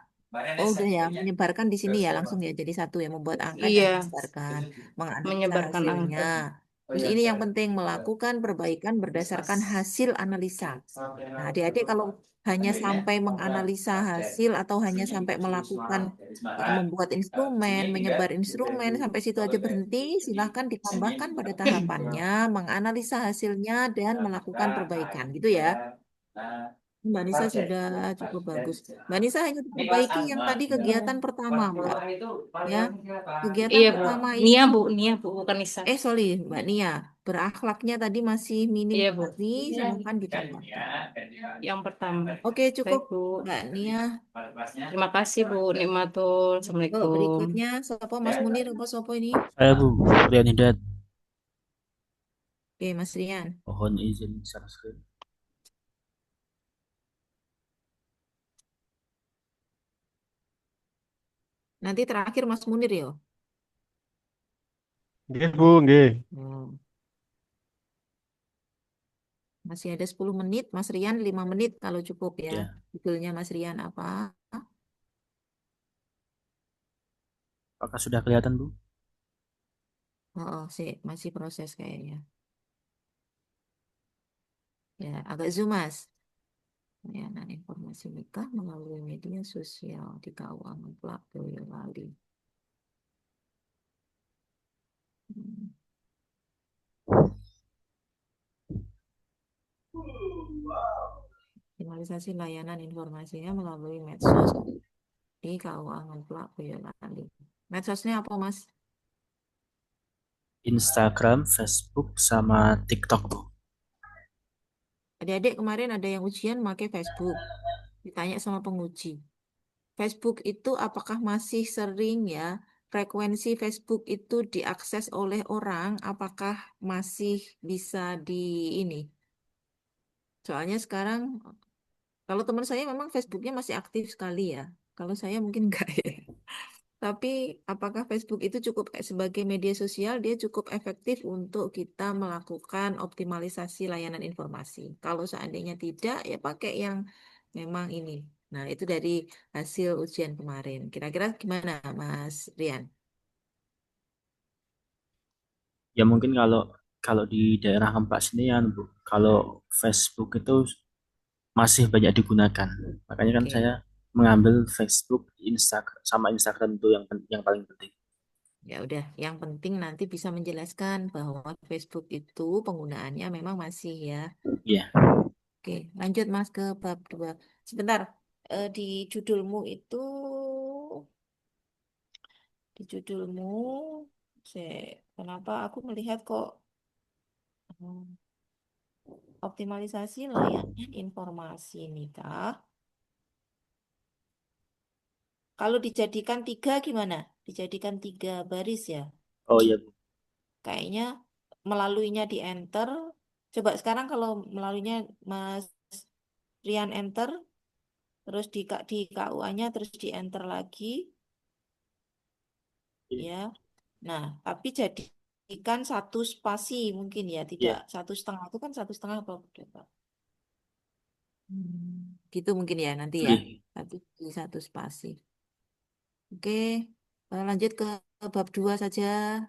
Oh, udah ya, menyebarkan di sini ya langsung ya. Jadi satu ya, membuat angket dan Iya, menyebarkan, menganalisa menyebarkan hasilnya. angka. Terus ini yang penting, melakukan perbaikan berdasarkan hasil analisa. Nah, adik-adik kalau hanya sampai menganalisa hasil atau hanya sampai melakukan membuat instrumen, menyebar instrumen, sampai situ aja berhenti, silahkan ditambahkan pada tahapannya, menganalisa hasilnya dan melakukan perbaikan, gitu ya. Mbak Nisa sudah cukup bagus. Mbak Nisa hanya perbaiki yang tadi kegiatan pertama, Mbak. Ya, kegiatan Iya, Bu. pertama Nia, itu, Bu, bukan Nisa. sorry, Mbak Nia, berakhlaknya tadi masih minim Iya, Bu. sekali, silahkan ditambahkan. Yang pertama. Oke, cukup, Baik, Bu. Mbak Nia. Terima kasih, Bu Nikmatul. Assalamualaikum. Berikutnya, Sopo Mas Munir, apa Sopo ini? Saya Bu, Rian Hidayat. Oke, Mas Rian. Mohon izin share screen. Nanti terakhir Mas Munir ya. Nggih, Bu, nggih. Masih ada 10 menit, Mas Rian 5 menit kalau cukup ya. Ya. Judulnya Mas Rian apa? Apakah sudah kelihatan, Bu? Oh, sih, masih proses kayaknya. Ya, agak zoom, Mas. Layanan informasi nikah melalui media sosial di KUA Ngeplak Boyolali. Hmm. Finalisasi layanan informasinya melalui medsos di KUA Ngeplak Boyolali. Medsosnya apa, Mas? Instagram, Facebook, sama TikTok, Bu. Adik-adik kemarin ada yang ujian pakai Facebook. Ditanya sama penguji. Facebook itu apakah masih sering ya, frekuensi Facebook itu diakses oleh orang, apakah masih bisa di ini? Soalnya sekarang, kalau teman saya memang Facebooknya masih aktif sekali ya. Kalau saya mungkin enggak ya. Tapi apakah Facebook itu cukup sebagai media sosial, dia cukup efektif untuk kita melakukan optimalisasi layanan informasi. Kalau seandainya tidak, ya pakai yang memang ini. Nah, itu dari hasil ujian kemarin. Kira-kira gimana, Mas Rian? Ya mungkin kalau kalau di daerah Kempak sini ya, Bu, kalau Facebook itu masih banyak digunakan. Makanya kan Oke. saya mengambil Facebook, Instagram sama Instagram itu yang paling penting. Ya udah, yang penting nanti bisa menjelaskan bahwa Facebook itu penggunaannya memang masih ya. Iya. Oke, lanjut Mas ke bab 2. Sebentar, di judulmu itu, di judulmu, kenapa aku melihat kok hmm, optimalisasi layanan informasi nikah. Kalau dijadikan 3 gimana? Dijadikan 3 baris ya? Oh iya, Bu. Kayaknya melaluinya di enter. Coba sekarang kalau melaluinya Mas Rian enter, terus di KUA-nya terus di enter lagi, ya. Nah, tapi jadikan 1 spasi mungkin ya, tidak Iya. 1,5 itu kan 1,5 apa berapa? Gitu mungkin ya nanti ya, Iya. tapi di 1 spasi. Oke, lanjut ke bab 2 saja.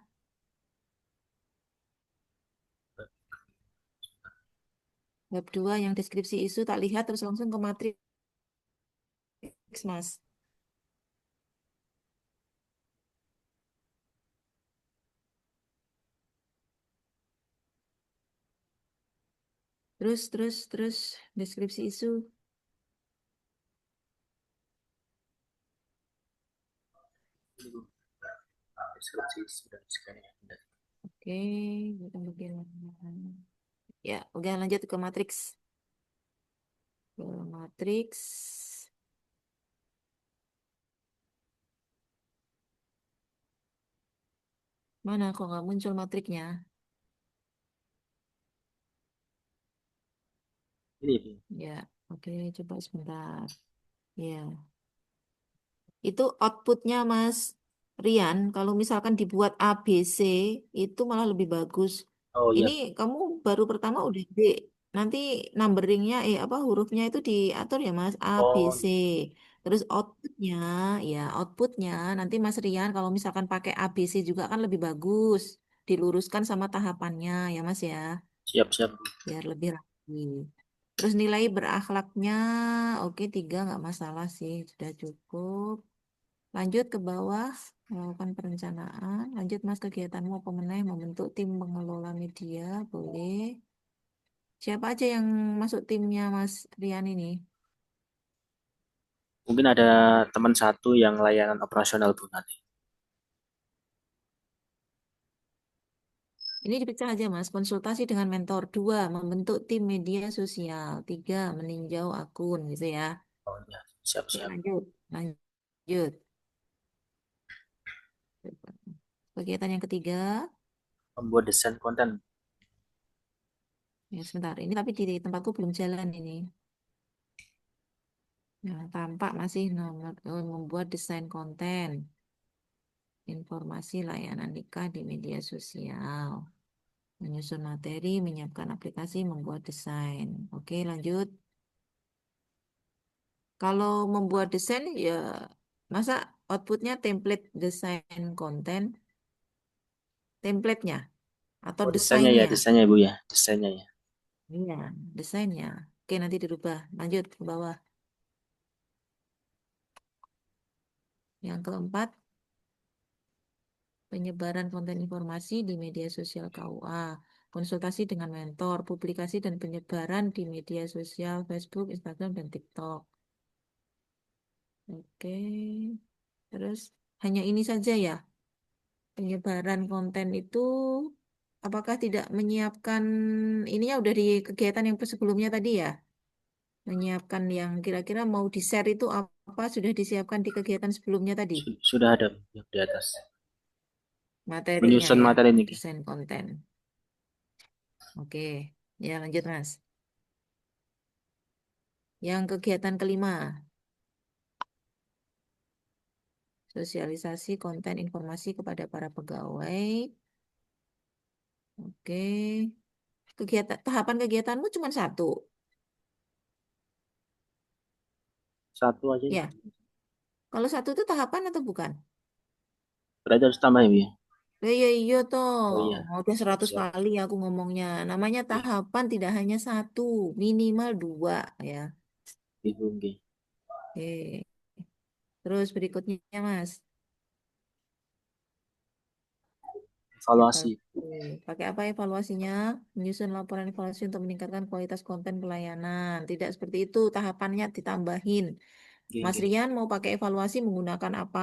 Bab 2 yang deskripsi isu tak lihat terus langsung ke matriks, Mas. Terus deskripsi isu. Ini, Bu. Deskripsi sudah sekalian. Oke, kita bagian ya, oke lanjut ke matriks. Ke matriks. Mana kok nggak muncul matriknya? Ini, Bu. Ya, oke, coba sebentar. Ya, itu outputnya Mas Rian, kalau misalkan dibuat ABC, itu malah lebih bagus. Oh Ini iya. kamu baru pertama udah B. Nanti numberingnya, apa hurufnya itu diatur ya Mas, A, B, Oh C. Terus outputnya nanti Mas Rian kalau misalkan pakai A, B, C juga kan lebih bagus. Diluruskan sama tahapannya ya Mas ya, siap-siap, Bu. biar lebih rapi. Terus nilai berakhlaknya, oke 3 nggak masalah sih, sudah cukup. Lanjut ke bawah, melakukan perencanaan. Lanjut Mas, kegiatanmu apa meneh? Membentuk tim pengelola media, boleh. Siapa aja yang masuk timnya Mas Rian ini? Mungkin ada teman satu yang layanan operasional, Bu, nanti. Ini dipecah aja Mas, konsultasi dengan mentor. 2, membentuk tim media sosial. 3, meninjau akun gitu ya. Oh iya, Oke, siap-siap. lanjut. Lanjut. Kegiatan yang ketiga, Membuat desain konten. ya sebentar. Ini tapi di tempatku belum jalan ini. Nah, tampak masih nomor membuat desain konten. Informasi layanan nikah di media sosial. Menyusun materi, menyiapkan aplikasi, membuat desain. Oke, lanjut. Kalau membuat desain, ya masa outputnya template desain konten, template-nya atau Oh, desainnya ya, desainnya. desainnya, Bu ya, desainnya ya. Iya, desainnya. Oke, nanti dirubah. Lanjut ke bawah. Yang keempat, penyebaran konten informasi di media sosial KUA, konsultasi dengan mentor, publikasi dan penyebaran di media sosial Facebook, Instagram, dan TikTok. Oke, terus hanya ini saja ya, penyebaran konten itu apakah tidak menyiapkan ininya udah di kegiatan yang sebelumnya tadi ya? Menyiapkan yang kira-kira mau di-share itu apa sudah disiapkan di kegiatan sebelumnya tadi? Sudah ada, Bu, yang di atas. Materinya Menyusun ya, materi ini. desain konten. Oke, ya lanjut Mas. Yang kegiatan kelima, sosialisasi konten informasi kepada para pegawai. Oke, tahapan kegiatanmu cuma satu. Satu aja. Ya, kalau satu itu tahapan atau bukan? Berarti harus tambah ya, Bu ya. Iya, iya toh. Oh iya, Udah 100 siap-siap. kali aku ngomongnya. Namanya Oke, tahapan tidak hanya satu, minimal 2 ya. Ibu, oke. Oke. Terus berikutnya Mas. Evaluasi. Evaluasi. Pakai apa evaluasinya? Menyusun laporan evaluasi untuk meningkatkan kualitas konten pelayanan. Tidak seperti itu, tahapannya ditambahin. Oke, Mas oke. Rian mau pakai evaluasi menggunakan apa?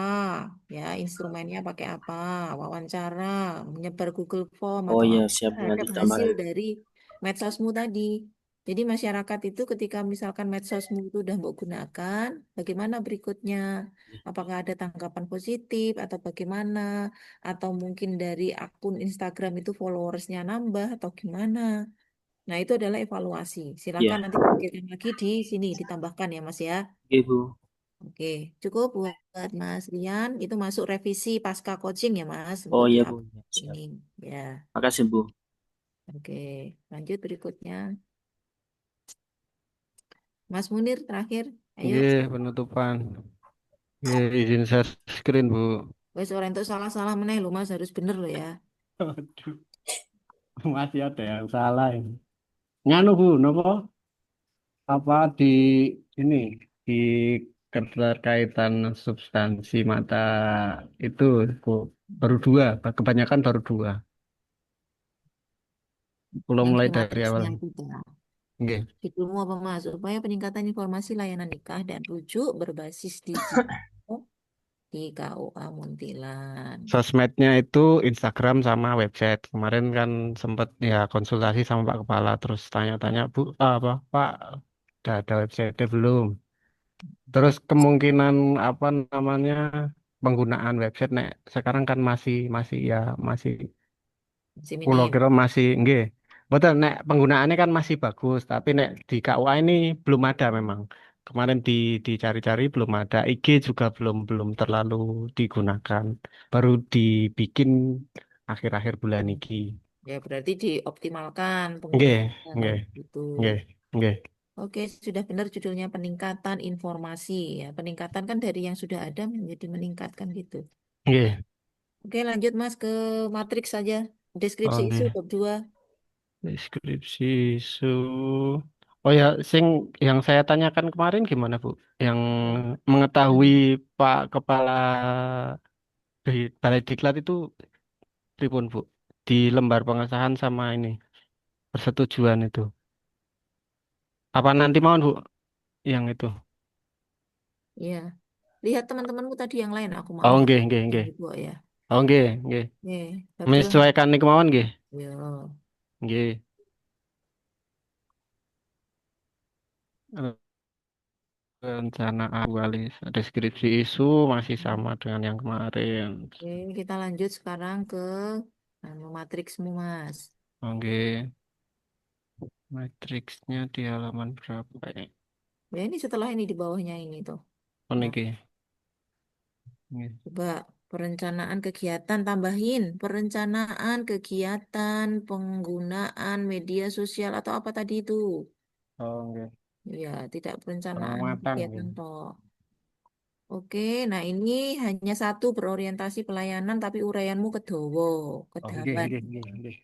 Ya, instrumennya pakai apa? Wawancara, menyebar Google Form Oh atau iya, apa siap, Bu, nanti terhadap hasil tambahin. dari medsosmu tadi. Jadi masyarakat itu ketika misalkan medsosmu itu udah mau gunakan, bagaimana berikutnya? Apakah ada tanggapan positif atau bagaimana? Atau mungkin dari akun Instagram itu followersnya nambah atau gimana? Nah, itu adalah evaluasi. Silakan Iya, nanti pikirkan lagi di sini ditambahkan ya, Mas ya. oke, Bu. Oke, cukup buat Mas Rian. Itu masuk revisi pasca coaching ya, Mas, Oh untuk di iya, up Bu. Ya, siap. ini. Ya, Makasih, Bu. oke. Lanjut berikutnya. Mas Munir terakhir. Ayo. Nggih, penutupan. Nggih, izin share screen, Bu. Wes orang itu salah-salah meneh lo, Mas, harus bener lo ya. Aduh, masih ada yang salah ini. Nganu, Bu, nopo? Apa ini di keterkaitan substansi mata itu, Bu, baru dua, kebanyakan baru dua. Belum Yang di mulai dari awal. matriksnya tidak. Nggih. Judulmu apa Mas? Upaya peningkatan informasi layanan nikah dan rujuk berbasis digital di KUA Muntilan. Sosmednya itu Instagram sama website. Kemarin kan sempat ya konsultasi sama Pak Kepala terus tanya-tanya Bu, apa Pak udah ada website belum? Terus kemungkinan apa namanya penggunaan website nek sekarang kan masih masih ya masih Masih Pulau minim. Kero masih nggih. Betul nek penggunaannya kan masih bagus, tapi nek di KUA ini belum ada memang. Kemarin dicari-cari belum ada. IG juga belum belum terlalu digunakan. Baru dibikin akhir-akhir bulan ini. Ya berarti dioptimalkan Nggih, penggunaannya kalau nggih, gitu. nggih, nggih, Oke, sudah benar judulnya peningkatan informasi ya. Peningkatan kan dari yang sudah ada menjadi meningkatkan gitu. nggih. Oke, lanjut Mas ke matriks saja. Deskripsi Oh, isu nggih. bab 2. Deskripsi isu. Oh ya, yang saya tanyakan kemarin gimana, Bu? Yang mengetahui Pak Kepala di Balai Diklat itu pripun, Bu? Di lembar pengesahan sama ini persetujuan itu. Apa nanti mau, Bu? Yang itu. Iya. Lihat teman-temanmu tadi yang lain, aku mau Oh, nggak nggih, nggih, yang nggih. kedua ya. Oh, nggih, nggih. Oke, bab 2. Menyesuaikan nih kemauan nggih. Ya. Nggih. Rencana awal deskripsi isu masih sama dengan yang kemarin. Oke, kita lanjut sekarang ke matriksmu, Mas. Oh, matriksnya di halaman berapa ya? Ya, ini setelah ini di bawahnya ini tuh. Oh, Nah, niki. Nggih. coba perencanaan kegiatan tambahin. Perencanaan kegiatan penggunaan media sosial atau apa tadi itu? Oh, nggih. Ya, tidak perencanaan Penguatan nggih. kegiatan toh. Oke, nah ini hanya satu berorientasi pelayanan tapi uraianmu kedowo, Oh, nggih, kedawan. nggih, nggih, nggih.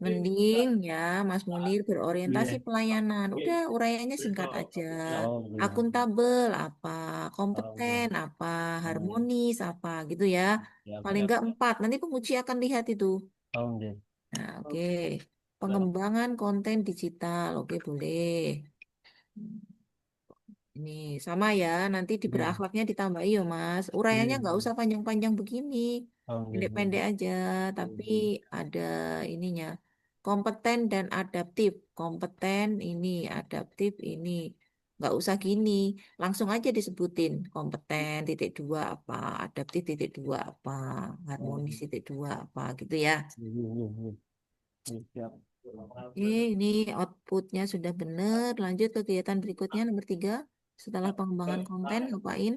Mending ya Mas Munir berorientasi Nggih. pelayanan. Udah uraiannya singkat aja. Oh, nggih. Akuntabel apa, Oh, kompeten nggih. apa, Oh, nggih. harmonis apa gitu ya. Siap, Paling siap. enggak 4. Nanti penguji akan lihat itu. Oh, nggih. Nah, oke. Pengembangan konten digital. Oke, boleh. Ini sama ya, nanti di Nggih. berakhlaknya ditambahi ya Mas. Urayanya Nggih, nggak nggih. usah panjang-panjang begini, Oh, nggih, nggih. pendek-pendek aja, tapi Nggih. ada ininya. Kompeten dan adaptif. Kompeten ini, adaptif ini. Nggak usah gini, langsung aja disebutin. Kompeten titik dua apa, adaptif titik dua apa, Oh, harmonis nggih. titik dua apa gitu ya. Nggih, nggih, nggih. Nggih, siap. Ini outputnya sudah benar. Lanjut ke kegiatan berikutnya nomor 3. Setelah pengembangan konten, ngapain?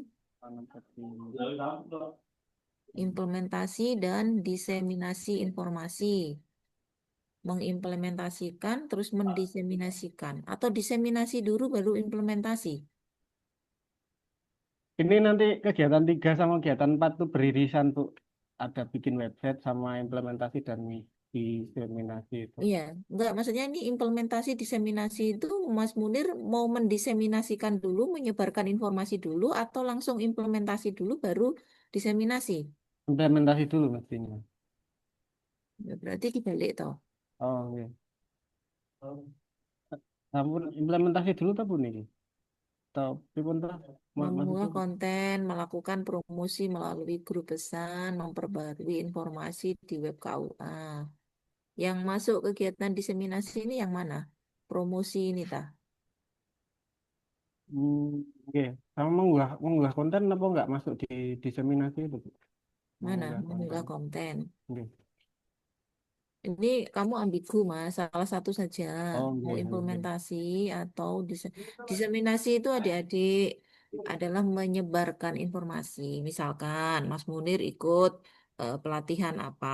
Implementasi dan diseminasi informasi. Mengimplementasikan, terus mendiseminasikan. Atau diseminasi dulu baru implementasi. Ini nanti kegiatan 3 sama kegiatan 4 tuh beririsan tuh. Ada bikin website sama implementasi dan diseminasi itu. Iya, enggak. Maksudnya ini implementasi diseminasi itu Mas Munir mau mendiseminasikan dulu, menyebarkan informasi dulu, atau langsung implementasi dulu baru diseminasi. Implementasi dulu mestinya. Ya, berarti dibalik toh. Oh, iya. Sampun implementasi dulu tak Bu niki? Atau pripun ta? Mengunggah Maksudnya konten, melakukan promosi melalui grup pesan, memperbarui informasi di web KUA. Yang masuk kegiatan diseminasi ini yang mana? Promosi ini tah? nggih. Sama mengunggah mengunggah konten apa enggak masuk di diseminasi itu, Bu? Mana? Mengunggah konten. Mengunggah konten. Nggih. Ini kamu ambigu, Mas. Salah satu saja. Oh, Mau nggih, nggih, nggih. implementasi atau diseminasi itu adik-adik adalah menyebarkan informasi. Misalkan Mas Munir ikut pelatihan apa.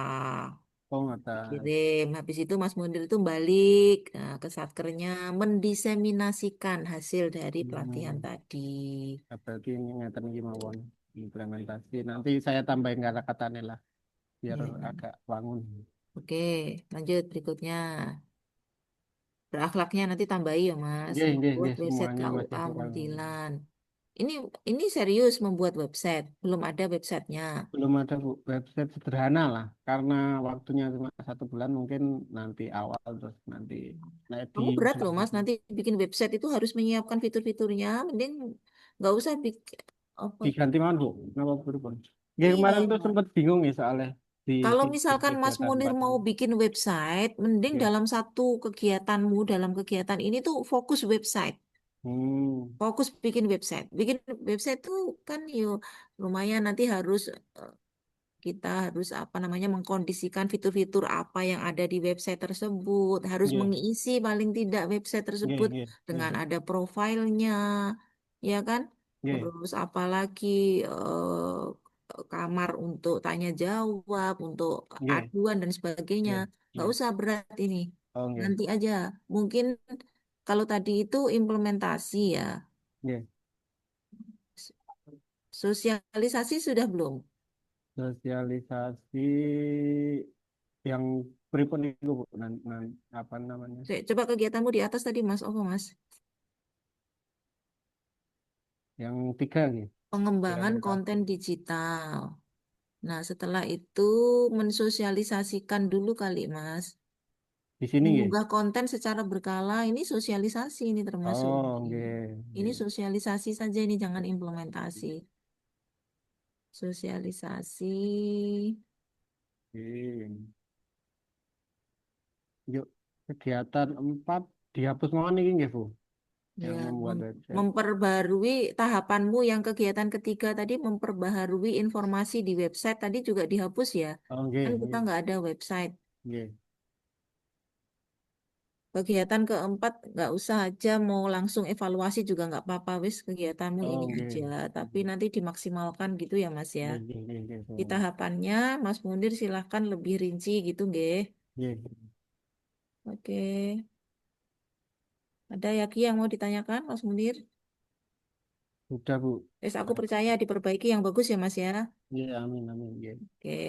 Oh, ngoten. Kirim. Habis itu Mas Munir itu balik ke satkernya mendiseminasikan hasil dari pelatihan Hmm. tadi. Berarti ini ngeten iki mawon implementasi. Nanti saya tambahin kata-katanya lah biar Ya. agak wangun. Oke, lanjut berikutnya. Berakhlaknya nanti tambahi ya Mas. Nggih, nggih, Membuat nggih, website semuanya masih KUA kurang. Muntilan. Ini serius membuat website, belum ada websitenya. Belum ada Bu, website sederhana lah. Karena waktunya cuma 1 bulan, mungkin nanti awal terus nanti naik di Kamu berat loh Mas, selanjutnya. nanti bikin website itu harus menyiapkan fitur-fiturnya, mending nggak usah bikin apa. Diganti mana Bu? Kenapa berubah? Ya, Iya, kemarin tuh sempat bingung ya soalnya kalau di misalkan Mas kegiatan Munir 4 mau ini. bikin website, mending Ya. dalam satu kegiatanmu, dalam kegiatan ini tuh fokus website. Hmm. Fokus bikin website. Bikin website tuh kan yuk lumayan nanti harus kita harus apa namanya mengkondisikan fitur-fitur apa yang ada di website tersebut, harus Ya. mengisi paling tidak website Ya. tersebut Ya. dengan Ya. ada profilnya, ya kan? Ya. Terus apalagi kamar untuk tanya jawab, untuk Ya. aduan dan sebagainya. Ya. Nggak Ya. usah berat ini. Oh, ya. Nanti aja. Mungkin kalau tadi itu implementasi ya. Ya. Sosialisasi sudah belum? Sosialisasi yang pripun itu Bu, apa namanya? Coba kegiatanmu di atas tadi Mas, apa Mas? Yang 3 nih. Pengembangan Implementasi. konten digital. Nah, setelah itu mensosialisasikan dulu kali, Mas. Di sini ya. Mengunggah konten secara berkala, ini sosialisasi ini termasuk. Oh, nggih, Ini nggih. sosialisasi saja, ini jangan implementasi. Sosialisasi. Nggih. Yuk, kegiatan 4 dihapus mawon iki nggih, Bu. Yang Ya, membuat website. memperbarui tahapanmu yang kegiatan ketiga tadi, memperbaharui informasi di website tadi juga dihapus ya. Oh, nggih, Kan kita nggih. nggak ada website. Nggih. Kegiatan keempat nggak usah aja mau langsung evaluasi juga nggak apa-apa wis kegiatanmu Oh, ini nggih. aja. Tapi nanti dimaksimalkan gitu ya Mas ya. Nggih, nggih, nggih, nggih, Di Bu. tahapannya Mas Munir silahkan lebih rinci gitu nggih. Nggih. Oke. Ada lagi yang mau ditanyakan Mas Munir? Sudah, Bu. Wes aku percaya diperbaiki yang bagus ya Mas ya. Nggih, amin, amin, nggih. Oke.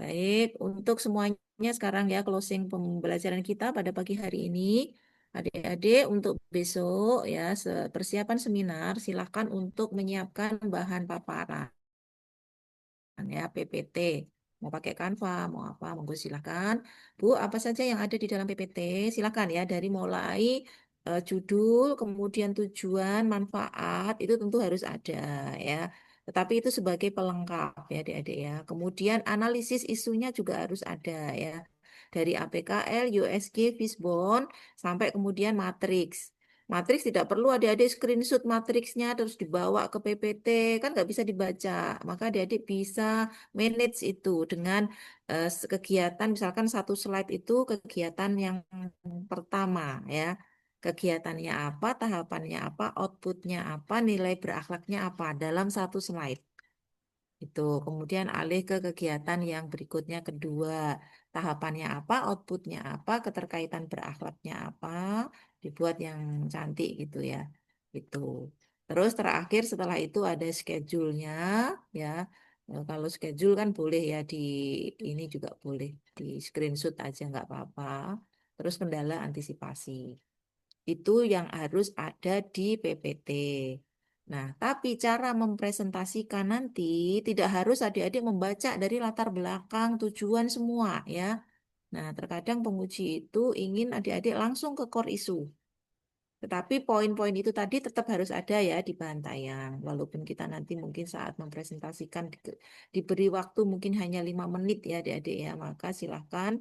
Baik, untuk semuanya sekarang ya closing pembelajaran kita pada pagi hari ini. Adik-adik untuk besok ya persiapan seminar silakan untuk menyiapkan bahan paparan ya PPT. Mau pakai Canva, mau apa, monggo silakan. Bu, apa saja yang ada di dalam PPT? Silakan ya dari mulai judul, kemudian tujuan, manfaat itu tentu harus ada ya. Tetapi itu sebagai pelengkap ya adik-adik ya. Kemudian analisis isunya juga harus ada ya. Dari APKL, USG, Fishbone, sampai kemudian matriks. Matriks tidak perlu adik-adik screenshot matriksnya terus dibawa ke PPT, kan nggak bisa dibaca. Maka adik-adik bisa manage itu dengan kegiatan, misalkan satu slide itu kegiatan yang pertama ya. Kegiatannya apa, tahapannya apa, outputnya apa, nilai berakhlaknya apa dalam satu slide. Itu. Kemudian alih ke kegiatan yang berikutnya kedua. Tahapannya apa, outputnya apa, keterkaitan berakhlaknya apa, dibuat yang cantik gitu ya. Itu. Terus terakhir setelah itu ada schedule-nya ya. Kalau schedule kan boleh ya di ini juga boleh di screenshot aja nggak apa-apa. Terus kendala antisipasi. Itu yang harus ada di PPT. Nah, tapi cara mempresentasikan nanti tidak harus adik-adik membaca dari latar belakang tujuan semua ya. Nah, terkadang penguji itu ingin adik-adik langsung ke core issue. Tetapi poin-poin itu tadi tetap harus ada ya di bahan tayang. Walaupun kita nanti mungkin saat mempresentasikan diberi waktu mungkin hanya 5 menit ya adik-adik ya. Maka silahkan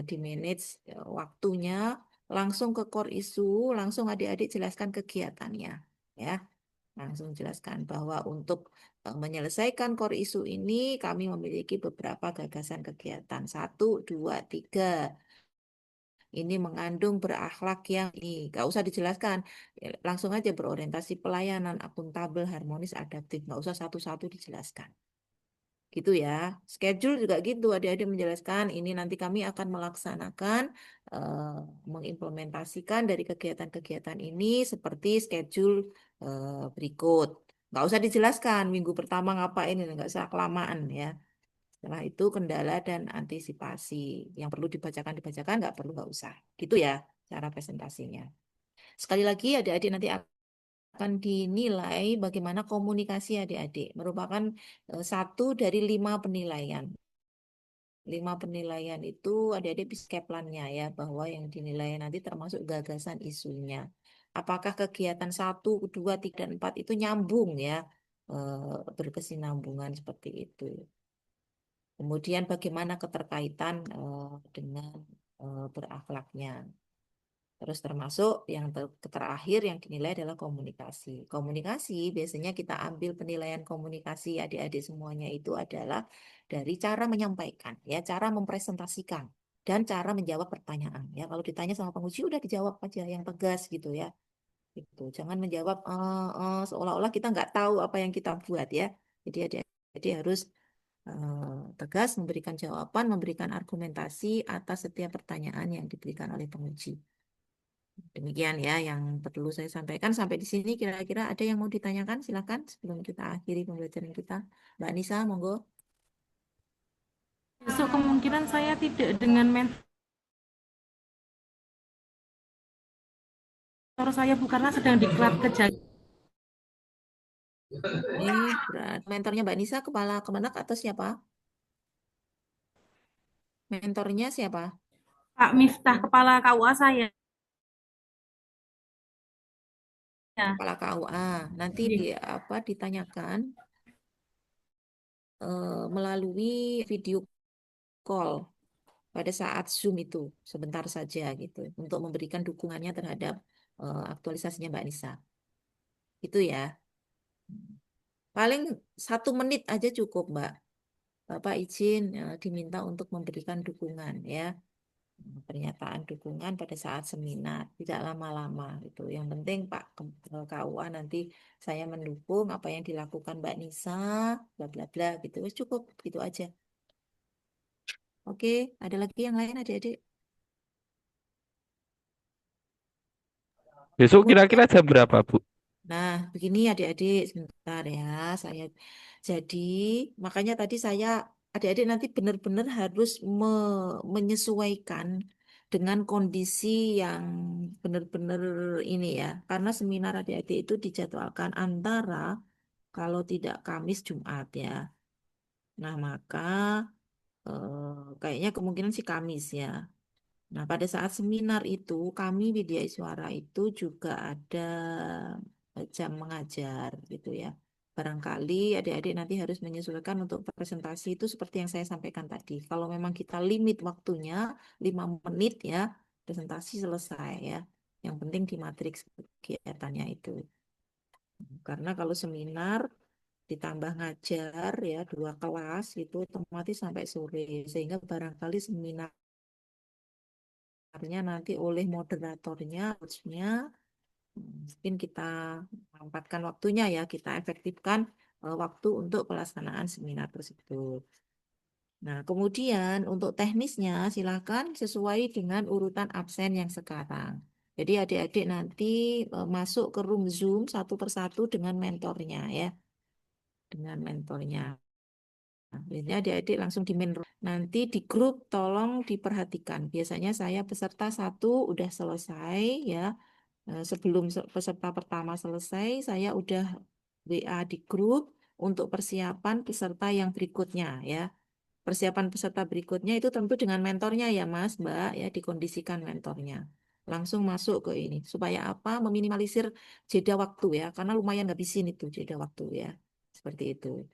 di manage waktunya langsung ke core issue, langsung adik-adik jelaskan kegiatannya ya. Langsung jelaskan bahwa untuk menyelesaikan core issue ini kami memiliki beberapa gagasan kegiatan. 1, 2, 3. Ini mengandung berakhlak yang ini. Gak usah dijelaskan. Ya, langsung aja berorientasi pelayanan, akuntabel, harmonis, adaptif. Gak usah satu-satu dijelaskan. Gitu ya. Schedule juga gitu. Adik-adik menjelaskan ini nanti kami akan melaksanakan, eh, mengimplementasikan dari kegiatan-kegiatan ini seperti schedule berikut. Nggak usah dijelaskan minggu pertama ngapain, nggak usah kelamaan ya. Setelah itu kendala dan antisipasi. Yang perlu dibacakan, nggak perlu, nggak usah. Gitu ya cara presentasinya. Sekali lagi adik-adik nanti akan dinilai bagaimana komunikasi adik-adik. Merupakan satu dari 5 penilaian. 5 penilaian itu adik-adik bisa Kaplannya ya, bahwa yang dinilai nanti termasuk gagasan isunya. Apakah kegiatan 1, 2, 3, dan 4 itu nyambung ya, berkesinambungan seperti itu. Kemudian bagaimana keterkaitan dengan berakhlaknya. Terus termasuk yang terakhir yang dinilai adalah komunikasi. Komunikasi biasanya kita ambil penilaian komunikasi adik-adik semuanya itu adalah dari cara menyampaikan, ya, cara mempresentasikan dan cara menjawab pertanyaan. Ya, kalau ditanya sama penguji udah dijawab aja yang tegas gitu ya. Gitu. Jangan menjawab seolah-olah kita nggak tahu apa yang kita buat ya. Jadi adik-adik harus tegas memberikan jawaban, memberikan argumentasi atas setiap pertanyaan yang diberikan oleh penguji. Demikian ya yang perlu saya sampaikan. Sampai di sini kira-kira ada yang mau ditanyakan? Silakan sebelum kita akhiri pembelajaran kita. Mbak Nisa, monggo. Besok kemungkinan saya tidak dengan mentor saya, bukanlah sedang diklat ke Jakarta. Ini berat. Mentornya Mbak Nisa kepala Kemenak atau siapa? Mentornya siapa? Pak Miftah, kepala KUA saya. Kepala KUA. Nanti ditanyakan melalui video call pada saat Zoom itu sebentar saja gitu untuk memberikan dukungannya terhadap aktualisasinya Mbak Nisa. Itu ya. Paling 1 menit aja cukup, Mbak. Bapak izin diminta untuk memberikan dukungan ya. Pernyataan dukungan pada saat seminar, tidak lama-lama itu. Yang penting Pak KUA nanti saya mendukung apa yang dilakukan Mbak Nisa, bla bla bla gitu. Cukup gitu aja. Oke, ada lagi yang lain adik-adik? Besok Kemudian, kira-kira jam berapa, Bu? nah begini adik-adik sebentar ya, jadi makanya tadi saya adik-adik nanti benar-benar harus menyesuaikan dengan kondisi yang benar-benar ini ya, karena seminar adik-adik itu dijadwalkan antara kalau tidak Kamis Jumat ya. Nah maka kayaknya kemungkinan sih Kamis ya. Nah, pada saat seminar itu, kami Widya Iswara itu juga ada jam mengajar gitu ya. Barangkali adik-adik nanti harus menyesuaikan untuk presentasi itu seperti yang saya sampaikan tadi. Kalau memang kita limit waktunya 5 menit ya, presentasi selesai ya. Yang penting di matriks kegiatannya itu. Karena kalau seminar ditambah ngajar ya 2 kelas itu otomatis sampai sore. Sehingga barangkali seminar nanti oleh moderatornya, coachnya, mungkin kita mampatkan waktunya ya, kita efektifkan waktu untuk pelaksanaan seminar tersebut. Nah, kemudian untuk teknisnya silakan sesuai dengan urutan absen yang sekarang. Jadi adik-adik nanti masuk ke room Zoom satu persatu dengan mentornya ya, dengan mentornya. Nah, biasanya adik-adik langsung di main room. Nanti di grup tolong diperhatikan. Biasanya saya peserta 1 udah selesai ya. Sebelum peserta pertama selesai, saya udah WA di grup untuk persiapan peserta yang berikutnya ya. Persiapan peserta berikutnya itu tentu dengan mentornya ya Mas, Mbak ya, dikondisikan mentornya. Langsung masuk ke ini. Supaya apa? Meminimalisir jeda waktu ya, karena lumayan ngabisin itu jeda waktu ya. Seperti itu.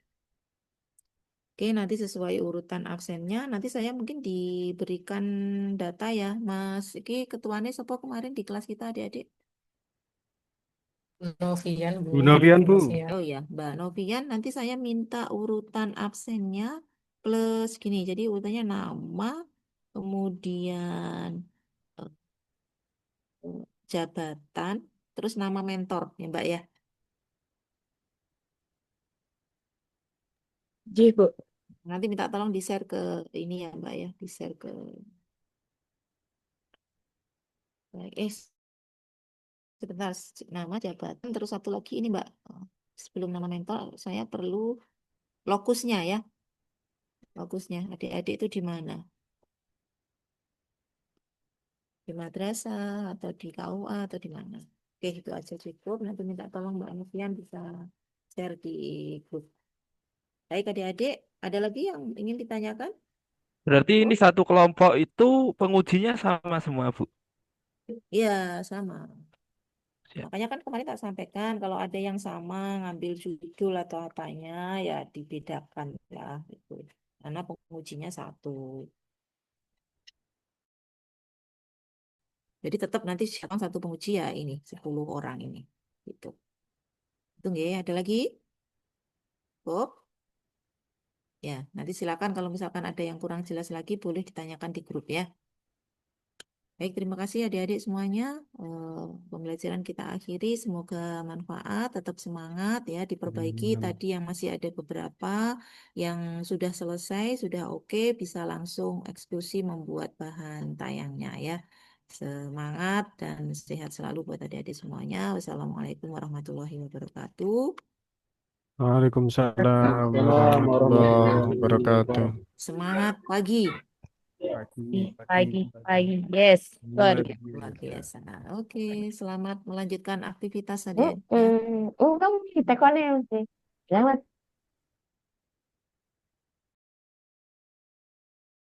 Oke, nanti sesuai urutan absennya, nanti saya mungkin diberikan data ya, Mas. Iki ketuanya siapa kemarin di kelas kita adik-adik? Novian, Bu. Bu Novian, Bu. Siap. Oh ya, Mbak Novian, nanti saya minta urutan absennya plus gini. Jadi urutannya nama, kemudian eh, jabatan, terus nama mentor ya Mbak ya. Ji, Bu. Nanti minta tolong di-share ke ini ya Mbak ya, di-share ke sebentar, nama, jabatan, terus satu lagi ini Mbak. Sebelum nama mentor, saya perlu lokusnya ya. Lokusnya, adik-adik itu di mana? Di madrasah atau di KUA atau di mana? Oke, itu aja cukup. Nanti minta tolong Mbak Novian bisa share di grup. Baik, adik-adik, ada lagi yang ingin ditanyakan? Berarti Bu? ini satu kelompok itu pengujinya sama semua, Bu. Iya, sama. Siap. Makanya kan kemarin tak sampaikan kalau ada yang sama ngambil judul atau apanya ya dibedakan ya itu. Karena pengujinya satu. Jadi tetap nanti siapkan satu penguji ya ini 10 orang ini. Gitu. Itu nggih, ada lagi? Bob? Ya, nanti silakan kalau misalkan ada yang kurang jelas lagi boleh ditanyakan di grup ya. Baik, terima kasih adik-adik semuanya. Pembelajaran kita akhiri. Semoga manfaat, tetap semangat ya. Diperbaiki tadi yang masih ada beberapa yang sudah selesai, sudah oke, bisa langsung eksekusi membuat bahan tayangnya ya. Semangat dan sehat selalu buat adik-adik semuanya. Wassalamualaikum warahmatullahi wabarakatuh. Waalaikumsalam Salam warahmatullahi warahmatullahi wabarakatuh. wabarakatuh. Semangat pagi. Pagi. Yes, Luar good. Luar biasa. biasa. Oke, selamat melanjutkan aktivitas adik-adik ya. kamu di tekonnya sih. Selamat.